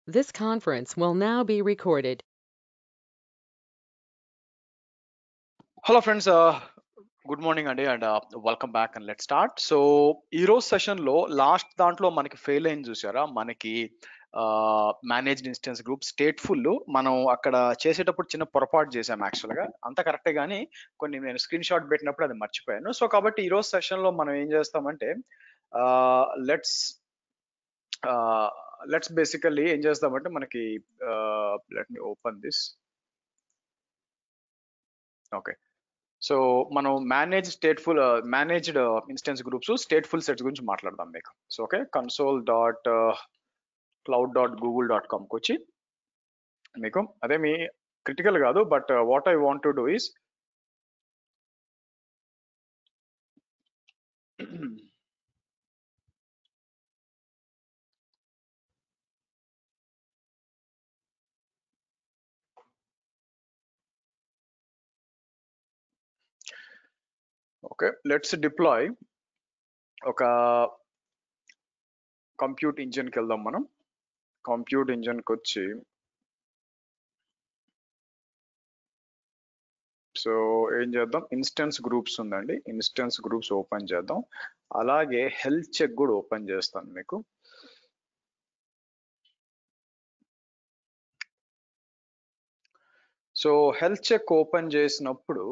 This conference will now be recorded. Hello friends, good morning అండి and welcome back and let start. So ఈ రోజు session లో last దాంట్లో మనకి fail అయింది చూసారా, మనకి మేనేజ్డ్ ఇన్స్టెన్స్ గ్రూప్ స్టేట్ఫుల్ మనం అక్కడ చేసేటప్పుడు చిన్న పొరపాటు చేసాం. యాక్చువల్ గా అంత కరెక్టే, కానీ కొన్ని నేను స్క్రీన్ షాట్ పెట్టినప్పుడు అది మర్చిపోయాను. సో కాబట్టి ఈ రోజు సెషన్ లో మనం ఏం చేస్తామంటే లెట్స్ లెట్స్ బేసికల్లీ ఏం చేస్తామంటే మనకి let me open this. Okay, so మనం managed instance groups stateful sets గురించి మాట్లాడదాం మీకు. సో ఓకే, console.cloud.google.com కి వచ్చి మీకు అదేమి క్రిటికల్ కాదు, but what I want to do is okay, let's deploy ఒక కంప్యూట్ ఇంజిన్కి వెళ్దాం. మనం కంప్యూట్ ఇంజిన్కి వచ్చి సో ఏం చేద్దాం, ఇన్స్టెన్స్ గ్రూప్స్ ఉందండి, ఇన్స్టెన్స్ గ్రూప్స్ ఓపెన్ చేద్దాం. అలాగే హెల్త్ చెక్ కూడా ఓపెన్ చేస్తాను మీకు. సో హెల్త్ చెక్ ఓపెన్ చేసినప్పుడు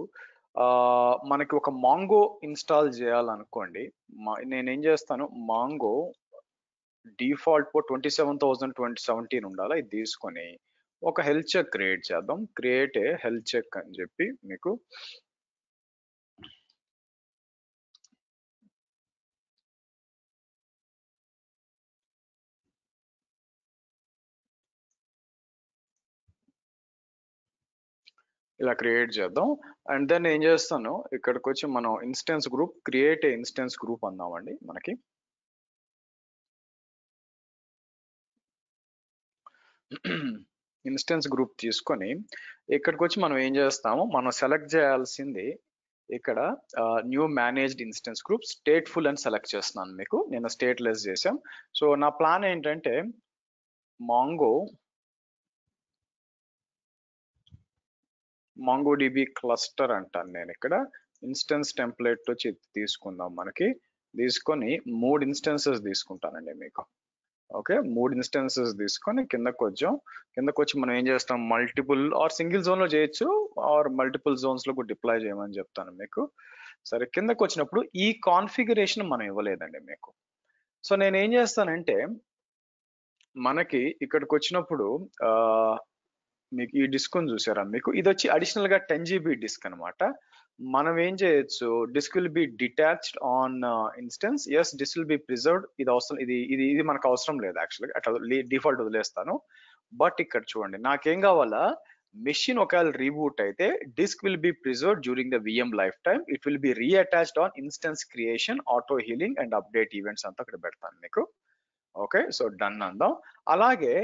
మనకి ఒక మాంగో ఇన్స్టాల్ చేయాలనుకోండి. నేనేం చేస్తాను, మాంగో డిఫాల్ట్ 27,2017 ఉండాలి. ఇది తీసుకొని ఒక హెల్త్ చెక్ క్రియేట్ చేద్దాం. క్రియేట్ ఏ హెల్త్ చెక్ అని చెప్పి మీకు ఇలా క్రియేట్ చేద్దాం. అండ్ దెన్ ఏం చేస్తాను, ఇక్కడికి వచ్చి మనం instance group create a instance group అందామండి. మనకి ఇన్స్టెన్స్ గ్రూప్ తీసుకొని ఇక్కడికి వచ్చి మనం ఏం చేస్తాము, మనం సెలెక్ట్ చేయాల్సింది ఇక్కడ new managed instance group stateful అని సెలెక్ట్ చేస్తున్నాను. మీకు నేను స్టేట్లెస్ చేసాం. సో నా ప్లాన్ ఏంటంటే MongoDB క్లస్టర్ అంటాను నేను. ఇక్కడ ఇన్స్టెన్స్ టెంప్లెట్ వచ్చి తీసుకుందాం. మనకి తీసుకొని 3 ఇన్స్టెన్సెస్ తీసుకుంటానండి మీకు. ఓకే, 3 ఇన్స్టెన్సెస్ తీసుకొని కిందకు వచ్చి మనం ఏం చేస్తాం, మల్టిపుల్ ఆర్ సింగిల్ జోన్ లో చేయొచ్చు, ఆర్ మల్టిపుల్ జోన్స్ లో కూడా డిప్లాయ్ చేయమని చెప్తాను మీకు. సరే, కిందకు వచ్చినప్పుడు ఈ కాన్ఫిగరేషన్ మనం ఇవ్వలేదండి మీకు. సో నేను ఏం చేస్తానంటే మనకి ఇక్కడికి వచ్చినప్పుడు మీకు ఈ డిస్క్ చూసారా, మీకు ఇది వచ్చి అడిషనల్ గా 10 GB డిస్క్ అనమాట. మనం ఏం చేయొచ్చు, disk will be detached on instance. Yes, disk will be preserved. ఇది అవసరం, ఇది మనకు అవసరం లేదు యాక్చువల్గా, అట్లా డిఫాల్ట్ వదిలేస్తాను. బట్ ఇక్కడ చూడండి, నాకేం కావాలా, మెషిన్ ఒకవేళ రీబూట్ అయితే disk will be preserved during the VM life time. It will be reattached on instance creation, auto healing and update events అంతా ఇక్కడ పెడతాను మీకు. ఓకే, సో డన్ అందాం. అలాగే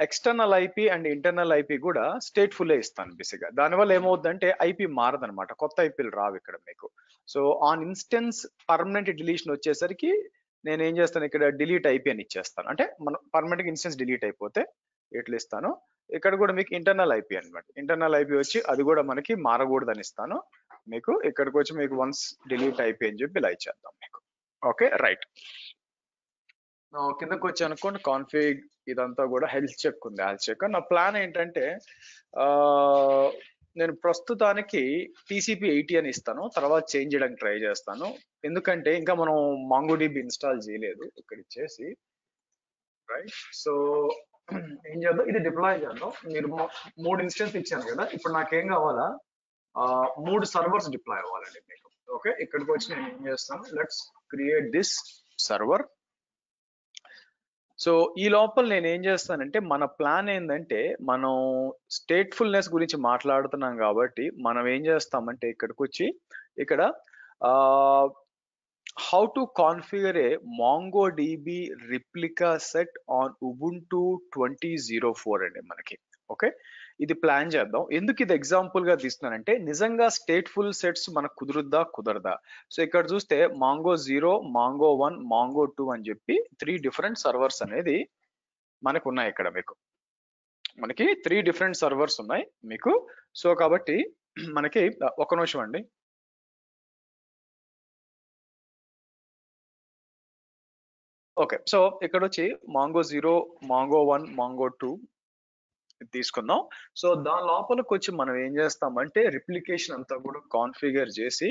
external IP and internal IP కూడా stateful ఇస్తాను basic గా. దానివల్ల ఏమవుతుందంటే ఐపీ మారదనమాట, కొత్త ఐపీలు రావు ఇక్కడ మీకు. So on instance permanent deletion వచ్చేసరికి నేను ఏం చేస్తాను, ఇక్కడ డిలీట్ ఐపీ అని ఇచ్చేస్తాను. అంటే మనం పర్మనెంట్ ఇన్స్టెన్స్ డిలీట్ అయిపోతే ఎట్లా ఇస్తాను, ఇక్కడ కూడా మీకు ఇంటర్నల్ ఐపీ అనమాట. ఇంటర్నల్ ఐపీ వచ్చి అది కూడా మనకి మారకూడదని ఇస్తాను మీకు. ఇక్కడికి వచ్చి మీకు వన్స్ డిలీట్ ఐపీ అని చెప్పి ఇలా ఇచ్చేద్దాం మీకు. ఓకే రైట్, కిందకు వచ్చి అనుకోండి, కాన్ఫిగ్ ఇదంతా కూడా హెల్త్ చెక్ ఉంది. హెల్త్ చెక్ నా ప్లాన్ ఏంటంటే నేను ప్రస్తుతానికి TCP/80 అని ఇస్తాను, తర్వాత చేంజ్ చేయడానికి ట్రై చేస్తాను. ఎందుకంటే ఇంకా మనం MongoDB ఇన్స్టాల్ చేయలేదు. ఇక్కడ ఇచ్చేసి రైట్, సో ఏం చేద్దాం, ఇది డిప్లాయ్ చేద్దాం. మీరు 3 ఇన్స్టెన్స్ ఇచ్చాను కదా, ఇప్పుడు నాకేం కావాలా, 3 సర్వర్స్ డిప్లాయ్ అవ్వాలండి మీకు. ఓకే, ఇక్కడికి వచ్చి నేను ఏం చేస్తాను, let's create this server. So ఈ లోపల నేను ఏం చేస్తానంటే, మన ప్లాన్ ఏంటంటే మనం స్టేట్ఫుల్నెస్ గురించి మాట్లాడుతున్నాం కాబట్టి మనం ఏం చేస్తామంటే ఇక్కడికి వచ్చి ఇక్కడ how to configure A MongoDB replica set on Ubuntu 20.04 అండి మనకి. ఓకే, ఇది ప్లాన్ చేద్దాం. ఎందుకు ఇది ఎగ్జాంపుల్ గా తీస్తున్నానంటే నిజంగా స్టేట్ఫుల్ సెట్స్ మనకు కుదరదా. సో ఇక్కడ చూస్తే Mongo 0, Mongo 1, Mongo 2 అని చెప్పి 3 డిఫరెంట్ సర్వర్స్ అనేది మనకు ఉన్నాయి ఇక్కడ మీకు. మనకి 3 డిఫరెంట్ సర్వర్స్ ఉన్నాయి మీకు. సో కాబట్టి మనకి ఒక నిమిషం అండి. ఓకే. సో ఇక్కడ వచ్చి మాంగో 0, మాంగో 1, మాంగో 2 తీసుకుందాం. సో దాని లోపలికి వచ్చి మనం ఏం చేస్తామంటే రిప్లికేషన్ అంతా కూడా కాన్ఫిగర్ చేసి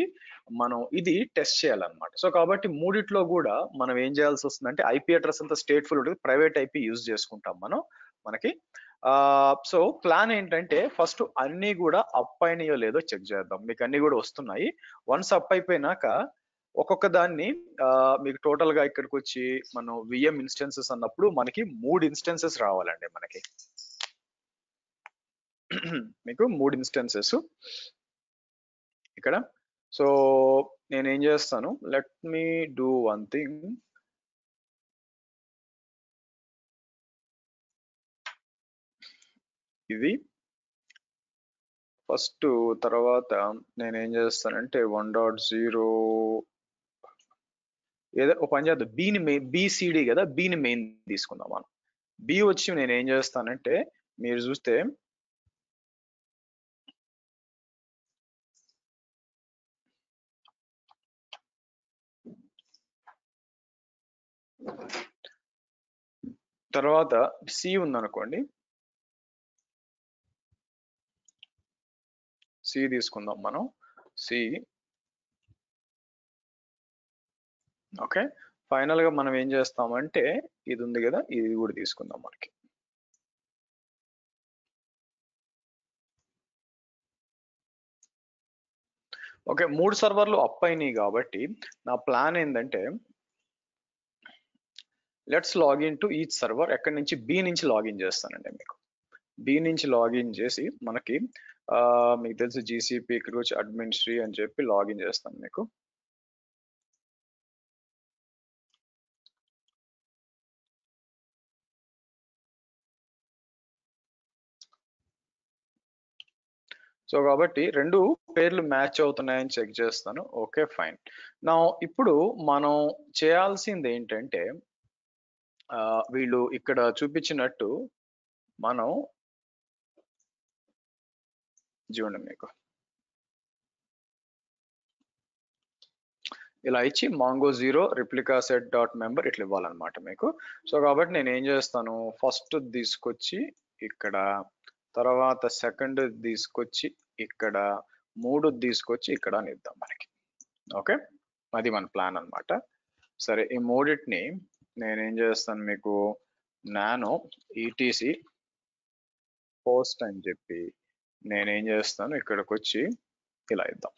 మనం ఇది టెస్ట్ చేయాలన్నమాట. సో కాబట్టి మూడిట్లో కూడా మనం ఏం చేయాల్సి వస్తుందంటే ఐపీ అడ్రస్ అంతా స్టేట్ఫుల్ ఉంటుంది, ప్రైవేట్ ఐపీ యూజ్ చేసుకుంటాం మనం. మనకి సో ప్లాన్ ఏంటంటే ఫస్ట్ అన్ని కూడా అప్ అయినాయో లేదో చెక్ చేద్దాం. మీకు అన్ని కూడా వస్తున్నాయి. వన్స్ అప్ అయిపోయినాక ఒక్కొక్క దాన్ని మీకు టోటల్ గా ఇక్కడికి వచ్చి మనం విఎం ఇన్స్టెన్సెస్ అన్నప్పుడు మనకి 3 ఇన్స్టెన్సెస్ రావాలండి మనకి. మీకు 3 ఇన్స్టెన్సెస్ ఇక్కడ. సో నేనేం చేస్తాను, let me do one thing. ఇది ఫస్ట్, తర్వాత నేనేం చేస్తానంటే 1.0 ఏదో ఒక పని చేద్దాం. బీని బిసిడి కదా, బీని మెయిన్ తీసుకుందాం మనం. బి వచ్చి నేను ఏం చేస్తానంటే మీరు చూస్తే తర్వాత సి ఉందనుకోండి, సి తీసుకుందాం మనం. C okay. ఫైనల్ గా మనం ఏం చేస్తామంటే ఇది ఉంది కదా, ఇది కూడా తీసుకుందాం మనకి. ఓకే. 3 సర్వర్లు అప్ అయినాయి కాబట్టి నా ప్లాన్ ఏంటంటే let's login to each server. ఎక్కడి నుంచి బి నుంచి లాగిన్ చేస్తానండి మీకు. బి నుంచి లాగిన్ చేసి మనకి మీకు తెలుసు జీసీపీ ఇక్కడికి వచ్చి అడ్మినిస్ట్రీ అని చెప్పి లాగిన్ చేస్తాను మీకు. సో కాబట్టి 2 పేర్లు మ్యాచ్ అవుతున్నాయని చెక్ చేస్తాను. Okay fine. నా ఇప్పుడు మనం చేయాల్సింది ఏంటంటే వీళ్ళు ఇక్కడ చూపించినట్టు మనం చూడండి మీకు ఇలా ఇచ్చి mango 0 replica set dot member ఇట్లా ఇవ్వాలన్నమాట మీకు. సో కాబట్టి నేను ఏం చేస్తాను, ఫస్ట్ తీసుకొచ్చి ఇక్కడ, తర్వాత సెకండ్ తీసుకొచ్చి ఇక్కడ, 3 తీసుకొచ్చి ఇక్కడ అని ఇద్దాం మనకి. ఓకే, అది మన ప్లాన్ అన్నమాట. సరే, ఈ మూడింటిని నేనేం చేస్తాను మీకు నానో ఈటీసీ పోస్ట్ అని చెప్పి నేనేం చేస్తాను ఇక్కడికి వచ్చి ఇలా ఇద్దాం.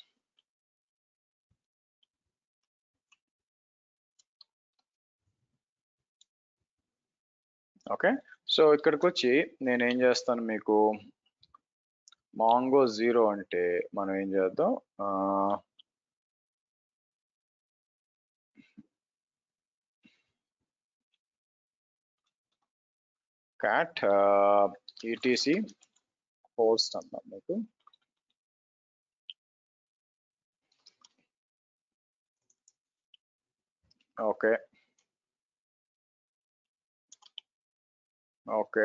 ఓకే. సో ఇక్కడికి వచ్చి నేనేం చేస్తాను మీకు మాంగో 0 అంటే మనం ఏం చేద్దాం, క్యాట్ ఈటీసీ పోస్ట్ అన్నాం మీకు. Okay okay.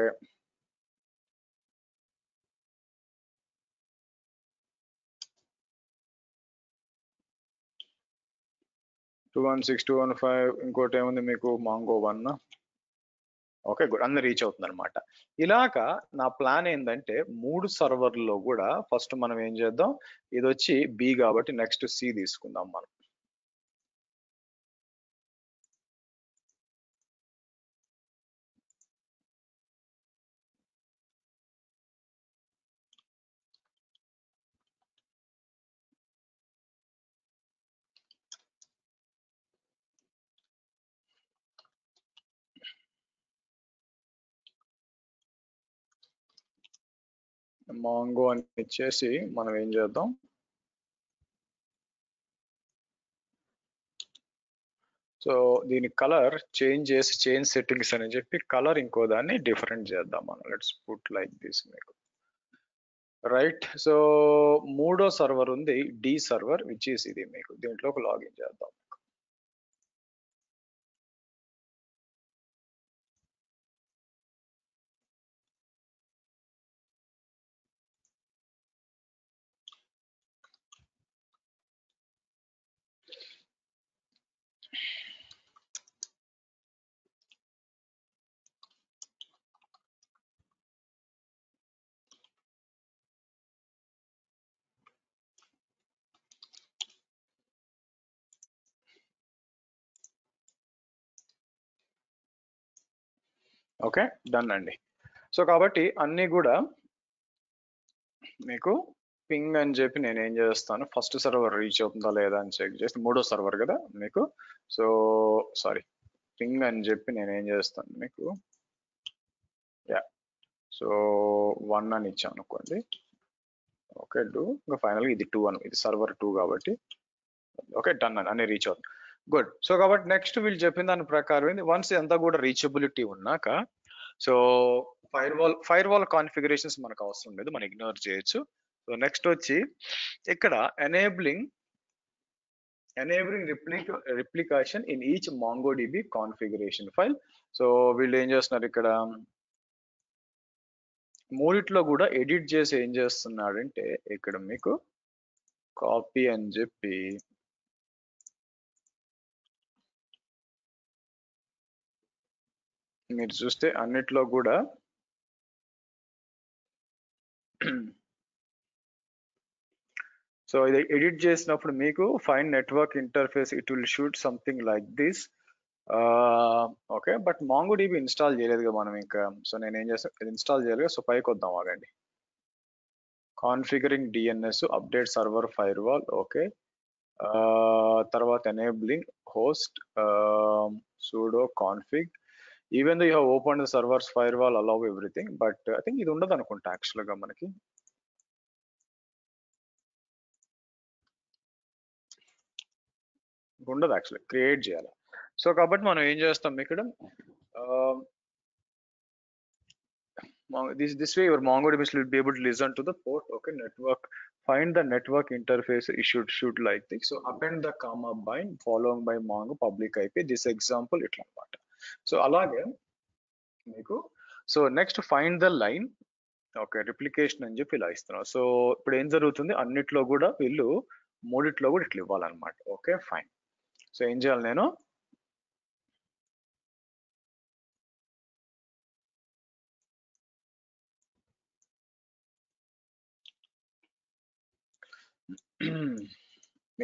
టూ 216.215 ఇంకోటి ఏముంది మీకు మాంగో 1. ఓకే గుడ్, అందరు రీచ్ అవుతుంది అనమాట. ఇలాగా నా ప్లాన్ ఏంటంటే 3 సర్వర్లో కూడా ఫస్ట్ మనం ఏం చేద్దాం, ఇది వచ్చి బి కాబట్టి నెక్స్ట్ సి తీసుకుందాం మనం. మాంగో అని ఇచ్చేసి మనం ఏం చేద్దాం, సో దీని కలర్ చేంజ్ చేసి చేంజ్ సెట్టింగ్స్ అని చెప్పి కలర్ ఇంకో దాన్ని డిఫరెంట్ చేద్దాం మనం. లెట్స్ పుట్ లైక్ దిస్ మీకు. రైట్. సో 3వ సర్వర్ ఉంది డి సర్వర్ విచ్ ఈస్ ఇది మీకు. దీంట్లోకి లాగిన్ చేద్దాం. ఓకే, డన్ అండి. సో కాబట్టి అన్ని కూడా మీకు పింగ్ అని చెప్పి నేను ఏం చేస్తాను, ఫస్ట్ సర్వర్ రీచ్ అవుతుందా లేదా అని చెక్ చేస్తే, మూడో సర్వర్ కదా మీకు. సో సారీ, పింగ్ అని చెప్పి నేను ఏం చేస్తాను మీకు, యా, సో 1 అని ఇచ్చాను అనుకోండి. ఓకే, డూ, ఇంకా ఫైనల్గా ఇది 2 అని, ఇది సర్వర్ 2 కాబట్టి ఓకే డన్ అని రీచ్ అవుతుంది. గుడ్. సో కాబట్టి నెక్స్ట్ వీళ్ళు చెప్పిన దాని ప్రకారం ఏంది, వన్స్ అంతా కూడా రీచబిలిటీ ఉన్నాక, సో ఫైర్ వాల్ కాన్ఫిగరేషన్స్ మనకు అవసరం లేదు, మనం ఇగ్నోర్ చేయొచ్చు. సో నెక్స్ట్ వచ్చి ఇక్కడ enabling replication in each MongoDB configuration file. So వీళ్ళు ఏం చేస్తున్నారు ఇక్కడ, మూడిట్లో కూడా ఎడిట్ చేసి ఏం చేస్తున్నాడంటే, ఇక్కడ మీకు కాపీ అని చెప్పి మీరు చూస్తే అన్నిట్లో కూడా సో ఇది ఎడిట్ చేసినప్పుడు మీకు fine network interface it will shoot something like this. Okay, but MongoDB install చేయలేదుగా మనం ఇంకా. సో నేను ఏం చేస్తాను, ఇన్స్టాల్ చేయలేదు. సో పైకి వద్దాం, ఆగండి. Configuring DNS, update server firewall, okay. తర్వాత enabling host, sudo config, even though you have open the servers firewall allow everything, but I think ఇది ఉండదు అనుకుంటా యాక్చువల్ గా మనకి. ఉండదు యాక్చువల్లీ, క్రియేట్ చేయాలి. సో కాబట్టి మనం ఏం చేస్తాం ఇక్కడ, this way your MongoDB will be able to listen to the port, okay, network, find the network interface issued should like this. So append the comma bind following by Mongo public IP, this example ఇట్లా అన్నమాట. So అలాగే మీకు, so next find the line, okay, replication అని చెప్పి ఇలా ఇస్తున్నాం. So ఇప్పుడు ఏం జరుగుతుంది, అన్నిట్లో కూడా వీళ్ళు మూడిట్లో కూడా ఇట్లా ఇవ్వాలన్నమాట. Okay fine. సో ఏం చేయాలి నేను,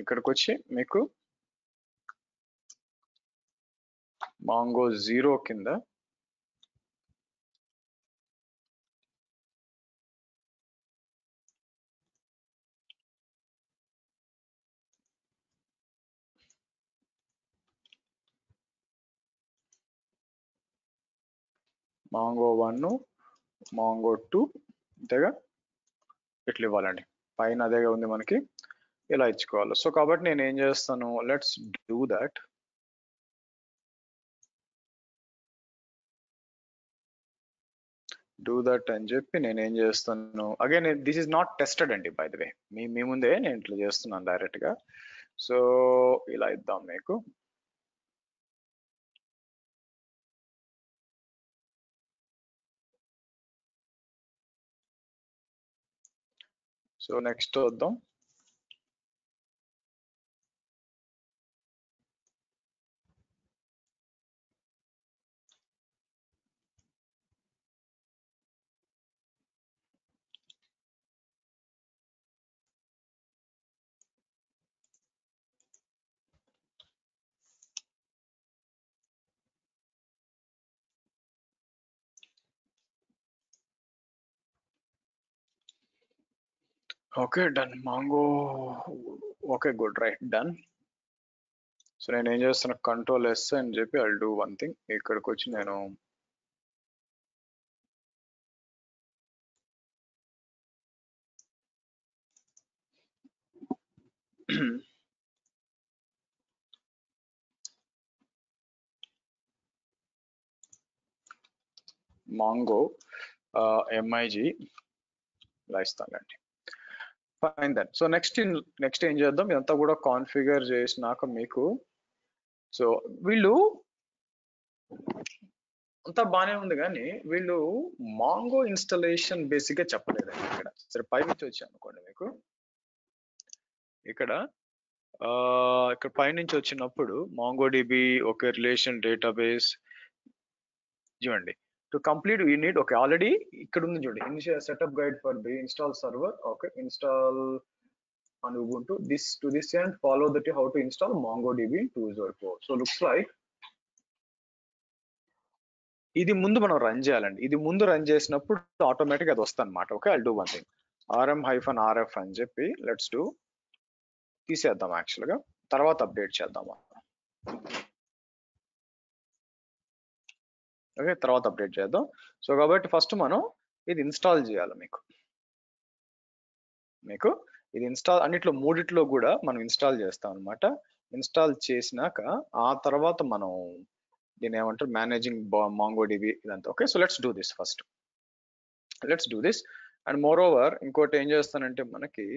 ఇక్కడికి వచ్చి మీకు Mongo 0 కింద Mongo 1, Mongo 2 అంతేగా ఇట్లా ఇవ్వాలండి. పైన అదేగా ఉంది మనకి, ఇలా ఇచ్చుకోవాలి. సో కాబట్టి నేను ఏం చేస్తాను, లెట్స్ డూ దట్. అని చెప్పి నేను ఏం చేస్తాను, again this is not tested అండి బై ద వే, మీ ముందే నేను ఇట్లా చేస్తున్నాను డైరెక్ట్ గా. సో ఇలా ఇద్దాం మీకు. సో నెక్స్ట్ వద్దాం. Okay done, Mongo, okay good, right, done. So నేను ఏం చేస్తాను, Ctrl+S అని చెప్పి ఐ డూ వన్ థింగ్. ఇక్కడికి వచ్చి నేను Mongo MIG ఇలా ఇస్తానండి. Fine then. సో నెక్స్ట్ ఏం చేద్దాం, ఇదంతా కూడా కాన్ఫిగర్ చేసినాక మీకు, సో వీళ్ళు అంతా బానే ఉంది కానీ వీళ్ళు మాంగో ఇన్స్టాలేషన్ బేసిక్ గా చెప్పలేదండి ఇక్కడ. సరే పై నుంచి వచ్చి అనుకోండి మీకు, ఇక్కడ ఇక్కడ పైనుంచి వచ్చినప్పుడు MongoDB ఒక రిలేషన్ డేటాబేస్ చూడండి. To complete you need, okay already ఇక్కడ ఉంది చూడండి, initial setup guide for the install server, okay install on Ubuntu, to this end follow that how to install MongoDB in 2.04. So looks like ఇది ముందు మనం run చేయాలండి. ఇది ముందు run చేసినప్పుడు ఆటోమేటిక్ అది వస్తుంది అనమాట. Okay, I'll do one thing, rm-rf అని చెప్పి లెట్స్ డూ తీసేద్దాం యాక్చువల్ గా, తర్వాత అప్డేట్ చేద్దాం. ఓకే, తర్వాత అప్డేట్ చేద్దాం. సో కాబట్టి ఫస్ట్ మనం ఇది ఇన్స్టాల్ చేయాలి. మీకు ఇది ఇన్స్టాల్ అన్నిట్లో మూడిట్లో కూడా మనం ఇన్స్టాల్ చేస్తాం అనమాట. ఇన్స్టాల్ చేసినాక ఆ తర్వాత మనం దీని ఏమంటారు మేనేజింగ్ MongoDB ఇదంతా. Okay, so let's do this first, let's do this. And more over ఇంకోటి ఏం చేస్తానంటే మనకి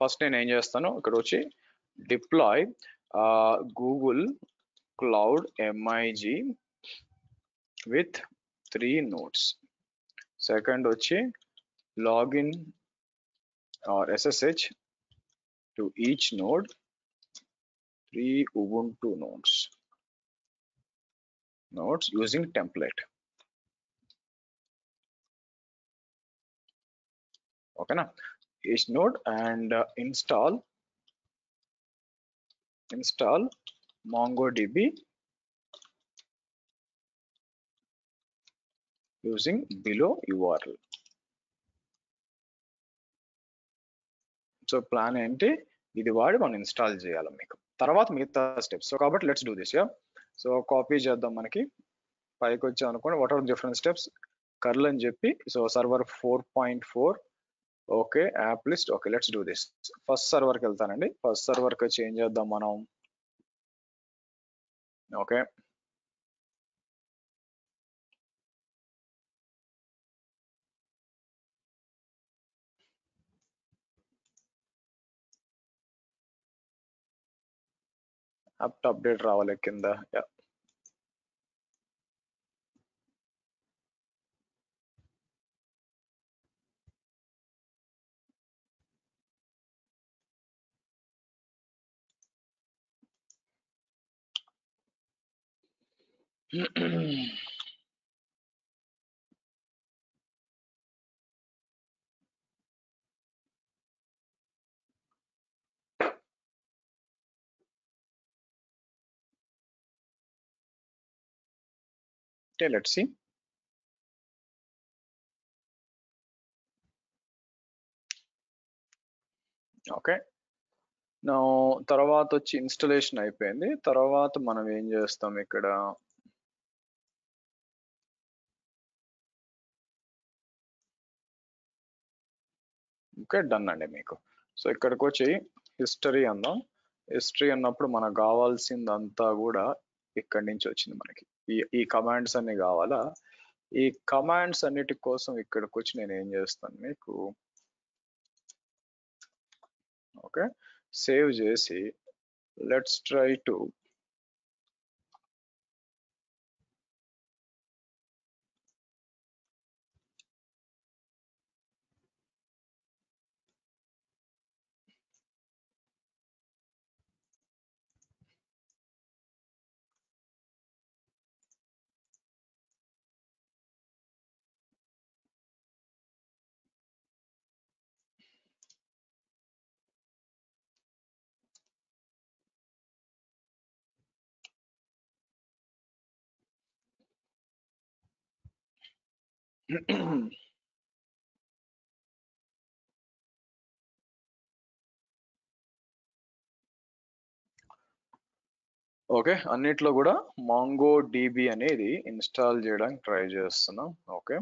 ఫస్ట్ నేను ఏం చేస్తాను, ఇక్కడ వచ్చి deploy Google cloud MIG with 3 nodes. Second వచ్చి login or SSH to each node, 3 Ubuntu nodes using template. Okay na, each node, and install MongoDB using below URL. So plan ఏంటి, ఇది వాడి మనం ఇన్స్టాల్ చేయాలి మీకు, తర్వాత మిగతా స్టెప్స్. సో కాబట్టి let's do this. Yeah, so copy చేద్దాం, మనకి పైకి వచ్చాం అనుకోండి, what are different steps, curl అని చెప్పి, so server 4.4. Okay, app list. Okay, let's do this. First సర్వర్కి వెళ్తానండి, ఫస్ట్ సర్వర్కి చేంజ్ చేద్దాం మనం. ఓకే, అప్డేట్ రావాలి కింద. Yeah, okay, let's see. Okay, నా తర్వాత వచ్చి ఇన్స్టలేషన్ అయిపోయింది. తర్వాత మనం ఏం చేస్తాం ఇక్కడ, ఓకే డన్ అండి మీకు. సో ఇక్కడికి వచ్చి హిస్టరీ అందాం. హిస్టరీ అన్నప్పుడు మనకు కావాల్సిందంతా కూడా ఇక్కడి నుంచి వచ్చింది మనకి. ఈ కమాండ్స్ అన్ని కావాలా, ఈ కమాండ్స్ అన్నిటి కోసం ఇక్కడికి వచ్చి నేను ఏం చేస్తాను మీకు, ఓకే సేవ్ చేసి లెట్స్ ట్రై టు ఓకే, అన్నిట్లో కూడా MongoDB అనేది ఇన్స్టాల్ చేయడానికి ట్రై చేస్తున్నాం. Okay,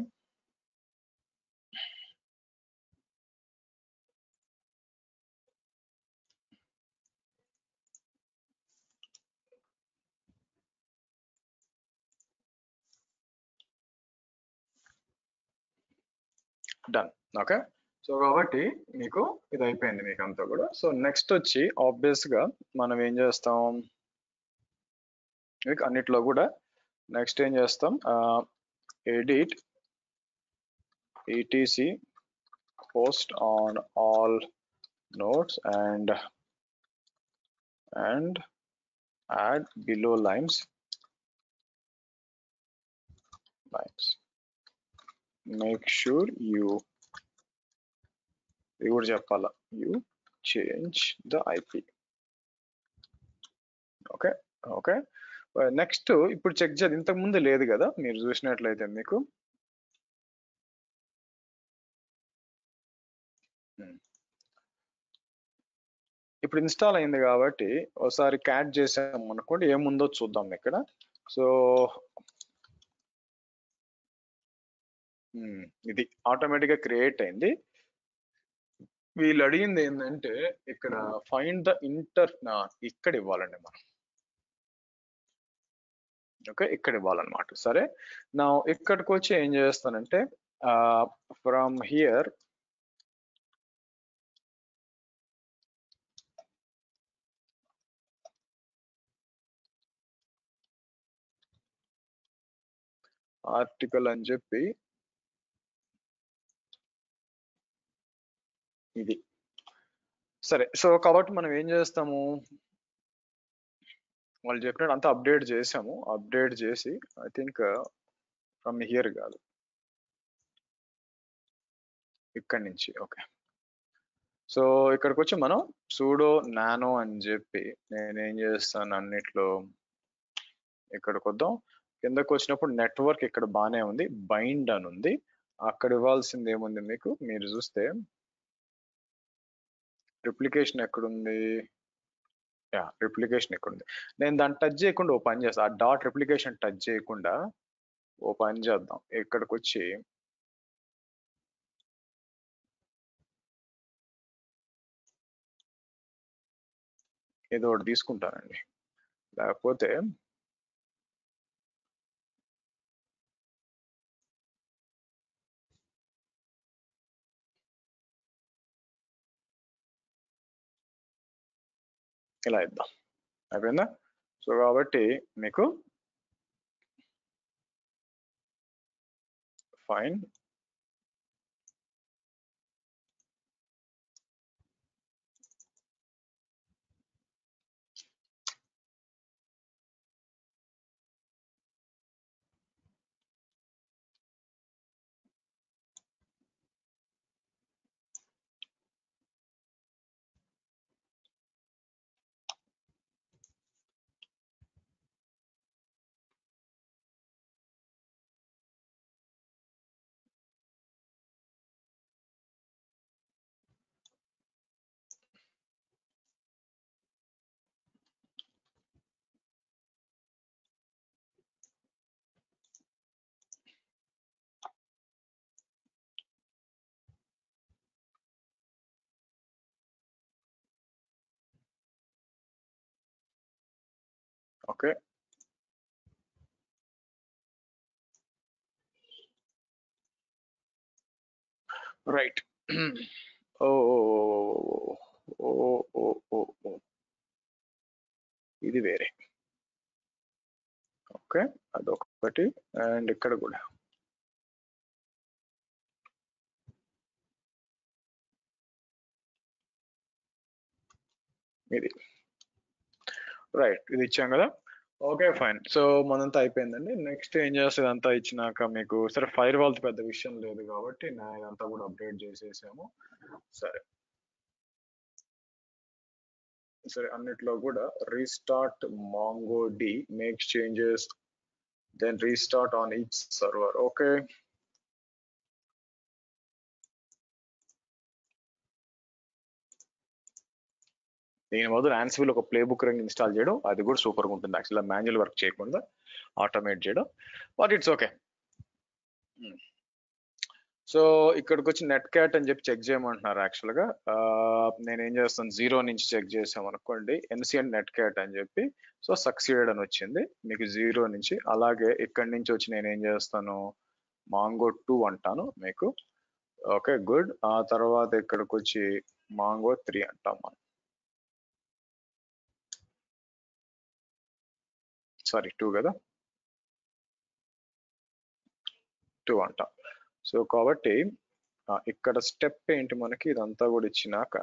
done. ఓకే, సో కాబట్టి మీకు ఇది అయిపోయింది మీకు అంతా కూడా. సో నెక్స్ట్ వచ్చి ఆబ్వియస్ గా మనం ఏం చేస్తాం, మీకు అన్నిట్లో కూడా నెక్స్ట్ ఏం చేస్తాం, edit etc post on all notes and add below lines make sure you చెప్పాలా you change the IP. Okay okay next ఇప్పుడు చెక్ చేయాలి, ఇంతకు ముందు లేదు కదా మీరు చూసినట్లయితే మీకు ఇప్పుడు ఇన్స్టాల్ అయింది కాబట్టి ఒకసారి క్యాట్ చేసాం అనుకోండి ఏముందో చూద్దాం ఇక్కడ. సో ఇది ఆటోమేటిక్ గా క్రియేట్ అయింది. వీళ్ళు అడిగింది ఏంటంటే ఇక్కడ ఫైండ్ ద ఇక్కడ ఇవ్వాలండి మనం. ఓకే ఇక్కడ ఇవ్వాలన్నమాట. సరే నా ఇక్కడికి వచ్చి ఏం చేస్తానంటే ఫ్రమ్ హియర్ ఆర్టికల్ అని చెప్పి ఇది. సరే సో కాబట్టి మనం ఏం చేస్తాము, వాళ్ళు చెప్పినట్టు అంతా అప్డేట్ చేసాము. అప్డేట్ చేసి ఐ థింక్ ఫ్రమ్ హియర్ కాదు ఇక్కడి నుంచి. ఓకే సో ఇక్కడికి వచ్చి మనం సూడో నానో అని చెప్పి నేనేం చేస్తాను అన్నిట్లో ఇక్కడికి వద్దాం. కిందకు వచ్చినప్పుడు నెట్వర్క్ ఇక్కడ బాగానే ఉంది, బైండ్ అని ఉంది. అక్కడ ఇవ్వాల్సింది ఏముంది మీకు, మీరు చూస్తే రిప్లికేషన్ ఎక్కడుంది, రిప్లికేషన్ ఎక్కడుంది. నేను దాన్ని టచ్ చేయకుండా ఓ పని చేస్తా, ఆ డాట్ రిప్లికేషన్ టచ్ చేయకుండా ఓ పని చేద్దాం. ఇక్కడికి వచ్చి ఏదో ఒకటి తీసుకుంటానండి, లేకపోతే ఇలా ఇద్దాం. అయిపోయిందా? సో కాబట్టి మీకు ఫైన్ ఓకే రైట్. ఓ ఇది వేరే. ఓకే అదొకటి అండ్ ఇక్కడ కూడా ఇది రైట్, ఇది ఇచ్చాం కదా. Okay fine. సో మనంతా అయిపోయిందండి. నెక్స్ట్ ఏం చేస్తుంది అంతా ఇచ్చినాక మీకు సరే ఫైర్ వాల్ పెద్ద విషయం లేదు కాబట్టి నా ఇదంతా కూడా అప్డేట్ చేసేసాము. సరే సరే అన్నిట్లో కూడా restart MongoD make changes then restart on each server. Okay దీని మొదలు యాన్సిబుల్ ఒక ప్లే బుక్ రంగ్ ఇన్స్టాల్ చేయడం, అది కూడా సూపర్గా ఉంటుంది యాక్చువల్గా, మాన్యువల్ వర్క్ చేయకుండా ఆటోమేట్ చేయడం, బట్ ఇట్స్ ఓకే. సో ఇక్కడికి వచ్చి నెట్ క్యాట్ అని చెప్పి చెక్ చేయమంటున్నారు. యాక్చువల్గా నేను ఏం చేస్తాను, 0 నుంచి చెక్ చేసాం అనుకోండి ఎన్సిఎన్ నెట్ క్యాట్ అని చెప్పి, సో సక్సీడెడ్ అని వచ్చింది మీకు 0 నుంచి. అలాగే ఇక్కడి నుంచి వచ్చి నేను ఏం చేస్తాను మాంగో 2 అంటాను మీకు. Okay good. ఆ తర్వాత ఇక్కడికి వచ్చి మాంగో 3 అంటాం మనం, సారీ 2 కదా, 2 అంటాం. సో కాబట్టి ఇక్కడ స్టెప్ ఏంటి మనకి, ఇదంతా కూడా ఇచ్చినాక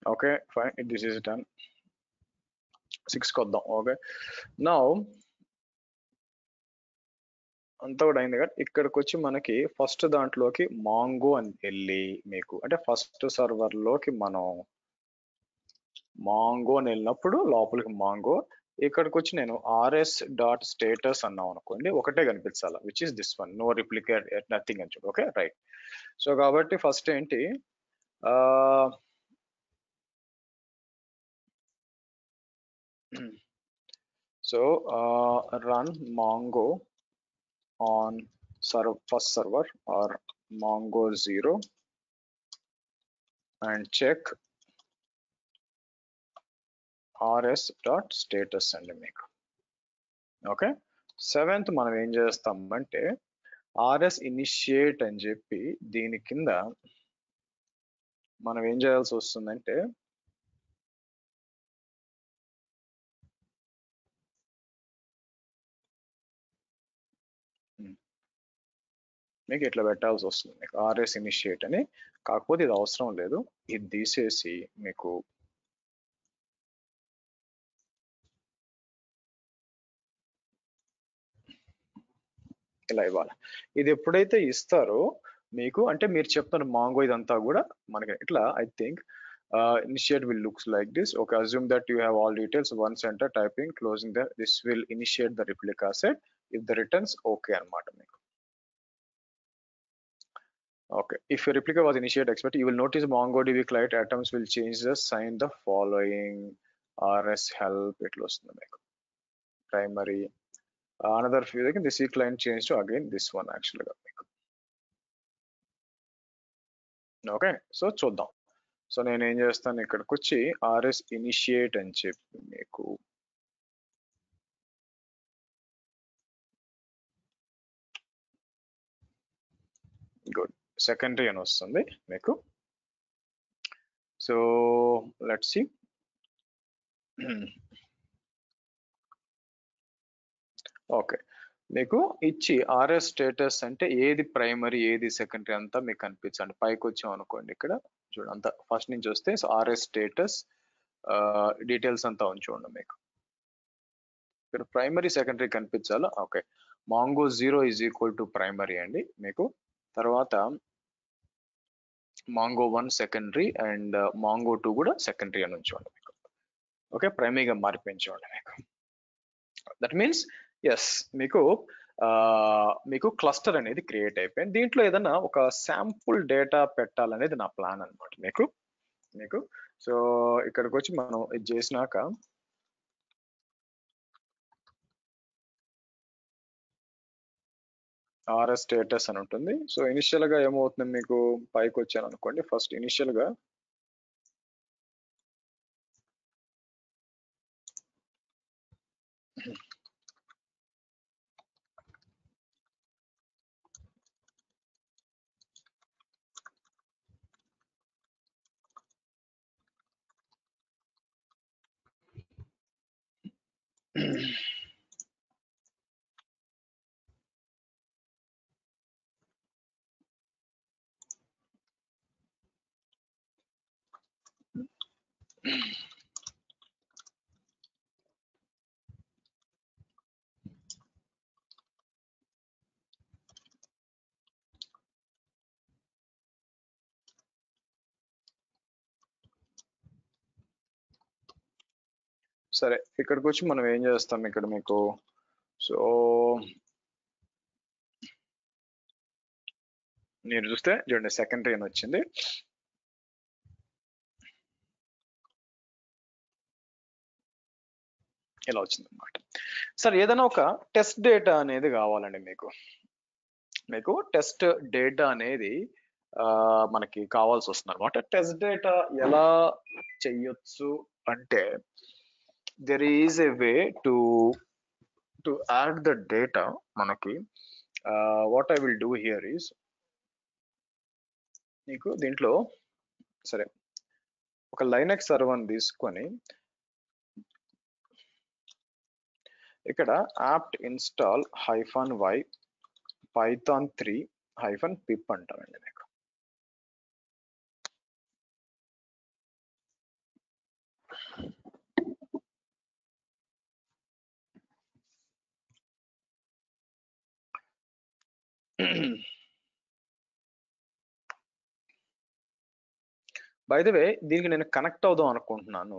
Okay, fine. This is done. 6 కొద్దాం. ఓకే, నౌ అంతా కూడా అయింది కదా. ఇక్కడికి వచ్చి మనకి ఫస్ట్ దాంట్లోకి మాంగో అని వెళ్ళి మీకు అంటే ఫస్ట్ సర్వర్ లోకి మనం మాంగో అని వెళ్ళినప్పుడు లోపలికి మాంగో ఇక్కడికి వచ్చి నేను ఆర్ఎస్ డాట్ స్టేటస్ అన్నాం అనుకోండి, ఒకటే కనిపించాలి, which is this one, no replicate nothing అని చెప్పి. Okay, right. సో కాబట్టి ఫస్ట్ ఏంటి, so run mongo on first server or mongo 0 and check rs.status అండి మీకు. ఓకే, 7th మనం ఏం చేస్తామంటే rs initiate అని చెప్పి దీని కింద మనం ఏం చేయాల్సి వస్తుందంటే మీకు ఇట్లా పెట్టాల్సి వస్తుంది, మీకు rs initiate అని. కాకపోతే ఇది అవసరం లేదు, ఇది తీసేసి మీకు ఇలా ఇవ్వాలి. ఇది ఎప్పుడైతే ఇస్తారో మీకు అంటే మీరు చెప్తున్న మాంగో ఇదంతా కూడా మనకి ఇట్లా I think initiate will looks like this. Okay, assume that you have all details, once enter typing closing the this will initiate the replica set if the returns okay అన్నమాట మీకు. Okay, if your replica was initiated expect, you will notice MongoDB client atoms will change the sign the following rs help ఇట్లా వస్తుంది మీకు primary. Another few seconds the C client changed to again this one actually. Okay, so చూద్దాం. So నేను ఏం చేస్తాను, ఇక్కడికి వచ్చి rs initiate అని చెప్పి మీకు గుడ్ సెకండరీ అని వస్తుంది మీకు. So let's see. ఓకే, మీకు ఇచ్చి rs స్టేటస్ అంటే ఏది ప్రైమరీ ఏది సెకండరీ అంతా మీకు కనిపించండి. పైకి వచ్చాం అనుకోండి, ఇక్కడ చూడండి అంతా ఫస్ట్ నుంచి వస్తే rs స్టేటస్ డీటెయిల్స్ అంతా ఉంచండి మీకు. ఇక్కడ ప్రైమరీ సెకండరీ కనిపించాలా. Okay, mongo 0 is equal to primary అండి మీకు. తర్వాత మాంగో 1 సెకండరీ అండ్ మాంగో 2 కూడా సెకండరీ అని ఉంచండి మీకు. ఓకే, ప్రైమరీగా మార్పించండి మీకు. దట్ మీన్స్ ఎస్ మీకు మీకు క్లస్టర్ అనేది క్రియేట్ అయిపోయింది. దీంట్లో ఏదైనా ఒక శాంపుల్ డేటా పెట్టాలనేది నా ప్లాన్ అనమాట మీకు. సో ఇక్కడికి వచ్చి మనం ఇది చేసినాక rs స్టేటస్ అని ఉంటుంది. సో ఇనిషియల్ గా ఏమవుతుంది, మీకు పైకి వచ్చాను అనుకోండి, ఫస్ట్ ఇనిషియల్ గా సరే ఇక్కడికి వచ్చి మనం ఏం చేస్తాం ఇక్కడ మీకు. సో మీరు చూస్తే చూడండి సెకండరీ అని వచ్చింది. ఇలా వచ్చింది అనమాట. సరే ఏదైనా ఒక టెస్ట్ డేటా అనేది కావాలండి మీకు టెస్ట్ డేటా అనేది మనకి కావాల్సి వస్తుంది అనమాట. టెస్ట్ డేటా ఎలా చెయ్యొచ్చు అంటే there is a way to add the data మనకి. What I will do here is మీకు దీంట్లో సరే ఒక లైనక్స్ సర్వర్ తీసుకొని ఇక్కడ apt install -y python 3 -pip అంటానండి మీకు. బై ద వే దీనికి నేను కనెక్ట్ అవుదాం అనుకుంటున్నాను.